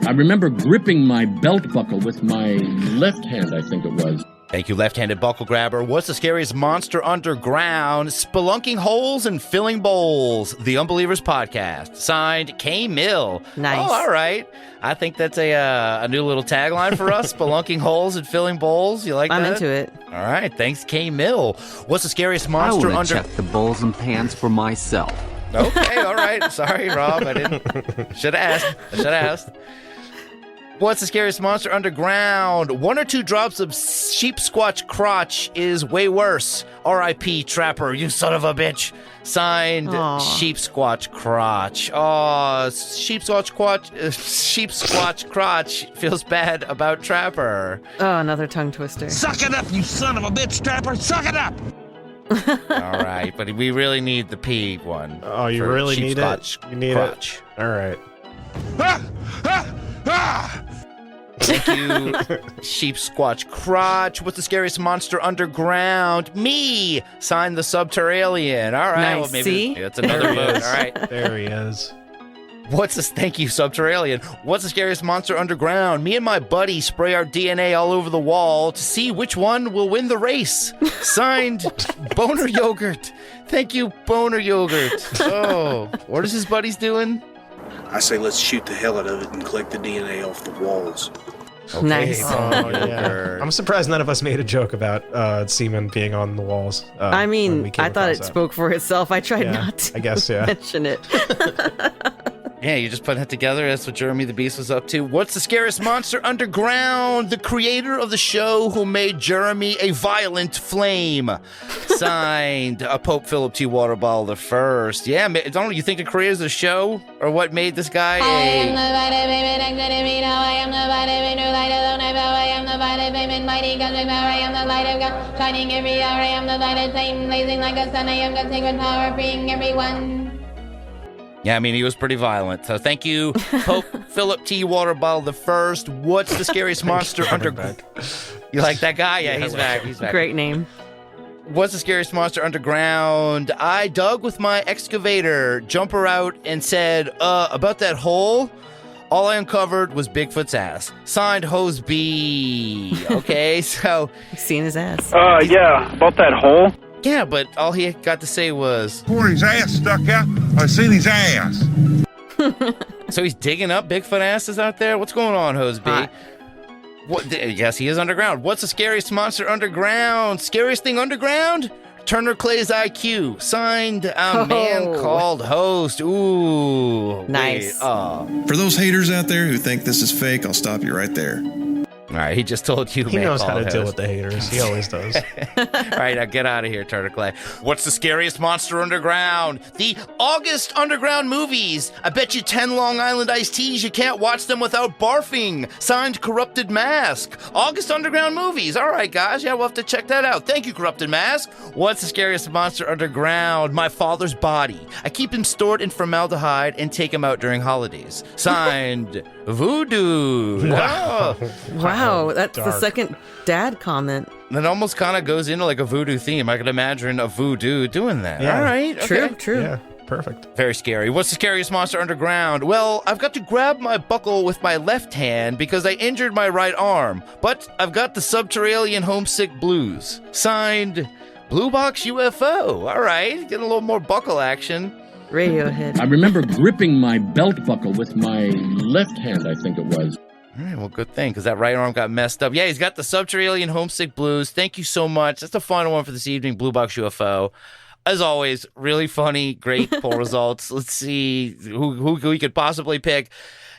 I remember gripping my belt buckle with my left hand, I think it was. Thank you, left-handed buckle grabber. What's the scariest monster underground? Spelunking holes and filling bowls. The Unbelievers podcast. Signed, K. Mill. Nice. Oh, all right. I think that's a new little tagline for us. Spelunking holes and filling bowls. You like that? I'm into it. All right. Thanks, K. Mill. What's the scariest monster I check the bowls and pans for myself. Okay, all right. Sorry, Rob. I didn't. Should have asked. What's the scariest monster underground? 1 or 2 drops of sheep squatch crotch is way worse. R.I.P. Trapper, you son of a bitch. Signed, Sheep Squatch Crotch. Oh, Sheep Squatch Crotch feels bad about Trapper. Oh, another tongue twister. Suck it up, you son of a bitch, Trapper. Suck it up. All right, but we really need the P one. Oh, you really need it? You need crotch. It? All right. Thank you, Sheep Squatch Crotch. What's the scariest monster underground? Me. Sign the Subterranean. All right. Nice. Well, maybe See? that's another vote. All right. There he is. Thank you, Subterranean. What's the scariest monster underground? Me and my buddy spray our DNA all over the wall to see which one will win the race. Signed, Boner Yogurt. Thank you, Boner Yogurt. Oh, what is his buddies doing? I say let's shoot the hell out of it and collect the DNA off the walls. Okay, nice. Oh, yeah. I'm surprised none of us made a joke about semen being on the walls. I mean, I thought it spoke for itself. I tried not to mention it. Yeah, you just put that together. That's what Jeremy the Beast was up to. What's the scariest monster underground? The creator of the show who made Jeremy a violent flame. Signed, Pope Philip T. Waterball the First. Yeah, I don't know. You think the creators of the show or what made this guy shining every hour. I am the light of flame, blazing like a sun. I am God's sacred power, freeing everyone. Yeah, I mean, he was pretty violent. So thank you, Pope Philip T. Waterbottle the First. What's the scariest monster underground? You like that guy? Yeah, he's back. He's back. Great name. What's the scariest monster underground? I dug with my excavator, jumper out, and said, about that hole, all I uncovered was Bigfoot's ass. Signed, Hose B. Okay, so... You've seen his ass. Yeah, about that hole. Yeah, but all he got to say was... His ass stuck out. I seen his ass. So he's digging up Bigfoot asses out there? What's going on, Hose B? Yes, he is underground. What's the scariest monster underground? Scariest thing underground? Turner Clay's IQ. Signed, a man called Host. Ooh. Nice. For those haters out there who think this is fake, I'll stop you right there. All right, he just told you. He knows how to deal with the haters. He always does. All right, now get out of here, Turner Clay. What's the scariest monster underground? The August Underground movies. I bet you 10 Long Island iced teas you can't watch them without barfing. Signed, Corrupted Mask. August Underground movies. All right, guys. Yeah, we'll have to check that out. Thank you, Corrupted Mask. What's the scariest monster underground? My father's body. I keep him stored in formaldehyde and take him out during holidays. Signed, Voodoo. Wow, that's the second dad comment. That almost kind of goes into like a voodoo theme. I could imagine a voodoo doing that. Yeah. All right. Okay. True. Yeah, perfect. Very scary. What's the scariest monster underground? Well, I've got to grab my buckle with my left hand because I injured my right arm. But I've got the subterranean homesick blues. Signed, Blue Box UFO. All right. Getting a little more buckle action. Radiohead. I remember gripping my belt buckle with my left hand, I think it was. All right, well, good thing, because that right arm got messed up. Yeah, he's got the subterranean homesick blues. Thank you so much. That's the final one for this evening, Blue Box UFO. As always, really funny, great poll results. Let's see who we could possibly pick.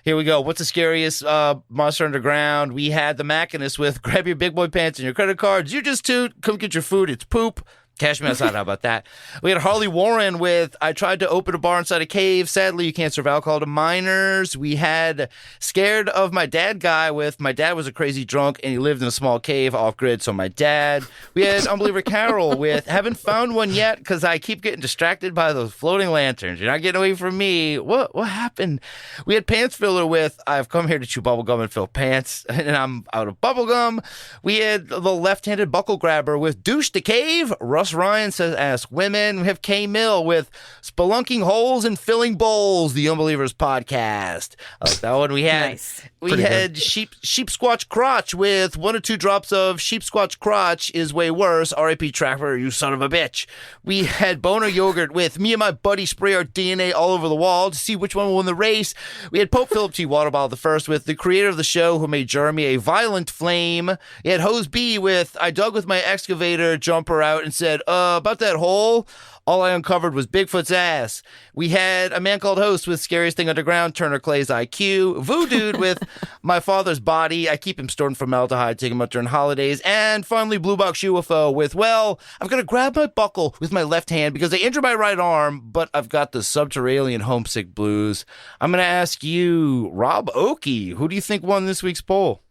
Here we go. What's the scariest monster underground? We had the Machinist with grab your big boy pants and your credit cards. You just toot. Come get your food. It's poop. Cash me outside. How about that? We had Harley Warren with I tried to open a bar inside a cave. Sadly, you can't serve alcohol to minors. We had Scared of My Dad guy with my dad was a crazy drunk and he lived in a small cave off grid. So my dad. We had Unbeliever Carol with haven't found one yet because I keep getting distracted by those floating lanterns. You're not getting away from me. What happened? We had Pants Filler with I've come here to chew bubblegum and fill pants and I'm out of bubblegum. We had the left-handed buckle grabber with Douche the Cave, Rus Rus Ryan says, ask women. We have K Mill with Spelunking Holes and Filling Bowls, the Unbelievers podcast. I like that one. We had Nice. we had Sheep Squatch Crotch with 1 or 2 drops of Sheep Squatch Crotch is way worse. R.I.P. Trapper, you son of a bitch. We had Boner Yogurt with me and my buddy spray our DNA all over the wall to see which one will win the race. We had Pope Philip T. Waterbottle the first with the creator of the show who made Jeremy a violent flame. We had Hose B with I dug with my excavator jumper out and said, about that hole, all I uncovered was Bigfoot's ass. We had a man called Host with Scariest Thing Underground, Turner Clay's IQ, Voodoo with My Father's Body, I keep him stored in formaldehyde, take him out during holidays, and finally Blue Box UFO with, well, I'm going to grab my buckle with my left hand because I injured my right arm, but I've got the subterranean homesick blues. I'm going to ask you, Rob Okey, who do you think won this week's poll?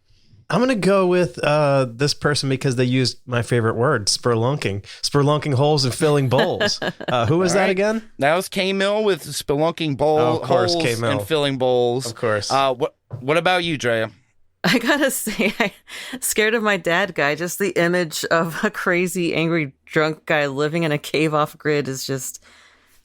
I'm going to go with this person because they used my favorite word, spelunking holes and filling bowls. Who was that again? That was K-Mill with spelunking holes K-Mill. and filling bowls. Of course. What about you, Drea? I gotta say, I'm scared of my dad guy. Just the image of a crazy, angry, drunk guy living in a cave off grid is just...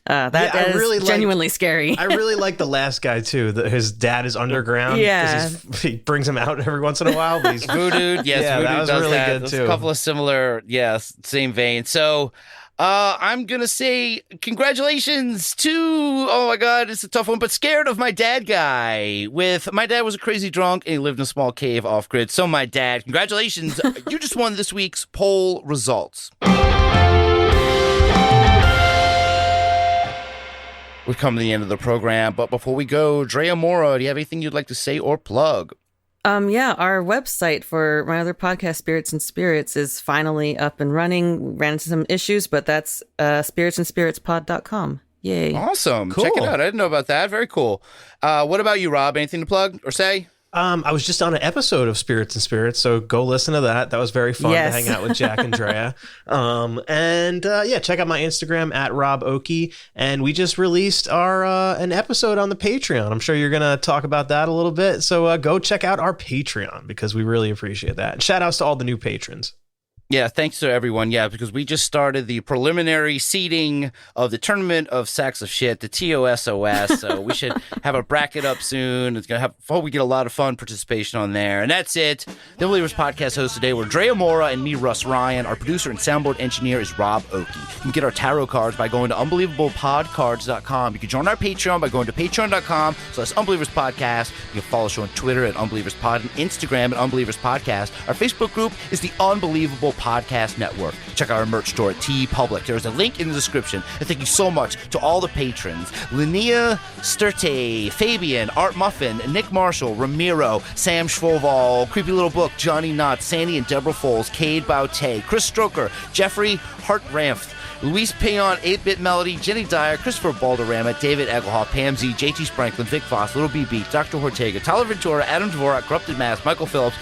that is really genuinely scary. I really like the last guy too. His dad is underground. Yeah, he brings him out every once in a while. But he's Voodoo. Yes, yeah, Voodoo that was does really that. good There's too. a couple of similar, same vein. So, I'm gonna say congratulations to. Oh my God, it's a tough one, but scared of my dad guy. With my dad was a crazy drunk and he lived in a small cave off grid. So my dad, congratulations, you just won this week's poll results. We've come to the end of the program, but before we go, Drea, Mora, do you have anything you'd like to say or plug? Yeah, our website for my other podcast, Spirits and Spirits, is finally up and running. We ran into some issues, but that's spiritsandspiritspod.com. Yay. Awesome. Cool. Check it out. I didn't know about that. Very cool. What about you, Rob? Anything to plug or say? I was just on an episode of Spirits and Spirits, so go listen to that. That was very fun to hang out with Jack and Drea. Check out my Instagram at Rob Okey. And we just released our an episode on the Patreon. I'm sure you're going to talk about that a little bit. So go check out our Patreon because we really appreciate that. And shout outs to all the new patrons. Yeah, thanks to everyone. Yeah, because we just started the preliminary seeding of the Tournament of Sacks of Shit, the TOSOS. So we should have a bracket up soon. It's gonna hope we get a lot of fun participation on there. And that's it. The Unbelievers podcast host today were Drea Mora and me, Rus Ryan. Our producer and soundboard engineer is Rob Okey. You can get our tarot cards by going to unbelievablepodcards.com. You can join our Patreon by going to patreon.com/Unbelievers Podcast. You can follow us on Twitter at Unbelievers Pod and Instagram at Unbelievers Podcast. Our Facebook group is the Unbelievable Podcast Network. Check out our merch store at TeePublic. There's a link in the description. And thank you so much to all the patrons. Linnea Sterte, Fabian, Art Muffin, Nick Marshall, Ramiro, Sam Schwoval, Creepy Little Book, Johnny Knott, Sandy and Deborah Foles, Cade Baute, Chris Stroker, Jeffrey Hartramft, Luis Payon, 8-Bit Melody, Jenny Dyer, Christopher Balderrama, David Egelhoff, Pam Z, JT Spranklin, Vic Voss, Little BB, Dr. Ortega, Tyler Ventura, Adam Dvorak, Corrupted Mass, Michael Phillips,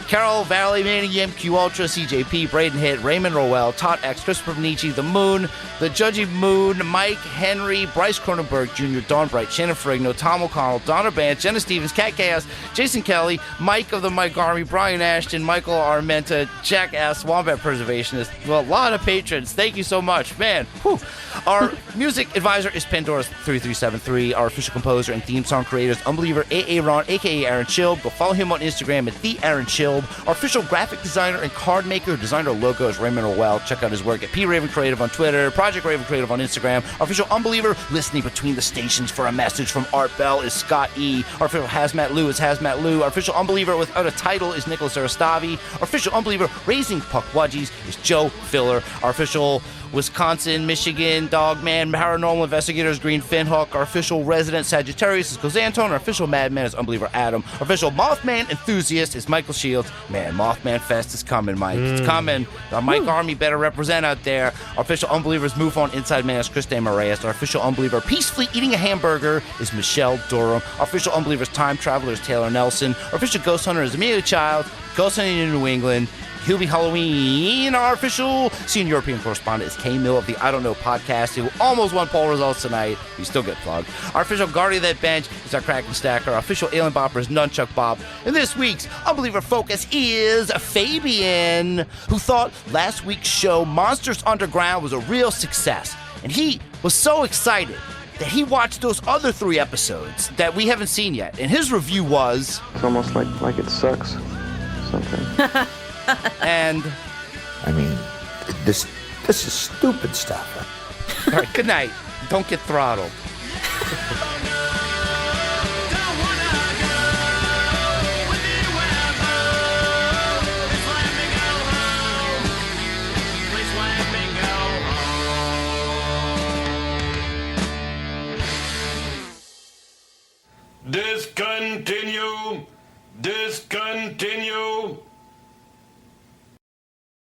Carol Valley, Manny MQ Ultra, CJP, Braden Hitt, Raymond Rowell, Todd X, Christopher Benici, The Moon, The Judgy Moon, Mike Henry, Bryce Cronenberg Jr., Dawn Bright, Shannon Ferrigno, Tom O'Connell, Donna Bance, Jenna Stevens, Cat Chaos, Jason Kelly, Mike of the Mike Army, Brian Ashton, Michael Armenta, Jack S., Wombat Preservationist. Well, a lot of patrons. Thank you so much. Man, whew. Our music advisor is Pandora's3373. Our official composer and theme song creator is Unbeliever A.A. Ron, a.k.a. Aaron Chilb. Go follow him on Instagram at The Aaron Chilb. Our official graphic designer and card maker who designed our logo is Raymond Orwell. Check out his work at P. Raven Creative on Twitter, Project Raven Creative on Instagram. Our official Unbeliever listening between the stations for a message from Art Bell is Scott E. Our official Hazmat Lou is Hazmat Lou. Our official Unbeliever without a title is Nicholas Aristavi. Our official Unbeliever raising puckwudgies is Joe Filler. Our official Wisconsin, Michigan, Dogman, Paranormal Investigators, Green Finhook. Our official resident Sagittarius is Gozanton. Our official Madman is Unbeliever Adam. Our official Mothman enthusiast is Michael Shields. Man, Mothman Fest is coming, Mike. It's coming. Our Mike Army better represent out there. Our official Unbelievers Move On Inside Man is Christine Moraes. Our official Unbeliever peacefully eating a hamburger is Michelle Durham. Our official Unbelievers Time Traveler is Taylor Nelson. Our official Ghost Hunter is Amelia Child. Ghost Hunting in New England. Hubie Halloween. Our official senior European correspondent is Kay Mill of the I Don't Know podcast, who almost won poll results tonight. We still get plugged. Our official guardian of that bench is our Kraken Stacker. Our official alien bopper is Nunchuck Bob. And this week's Unbeliever focus is Fabian, who thought last week's show, Monsters Underground, was a real success. And he was so excited that he watched those other 3 episodes that we haven't seen yet. And his review was... It's almost like it sucks. Something. And... I mean, this is stupid stuff. All right, good night. Don't get throttled. Discontinue! Discontinue!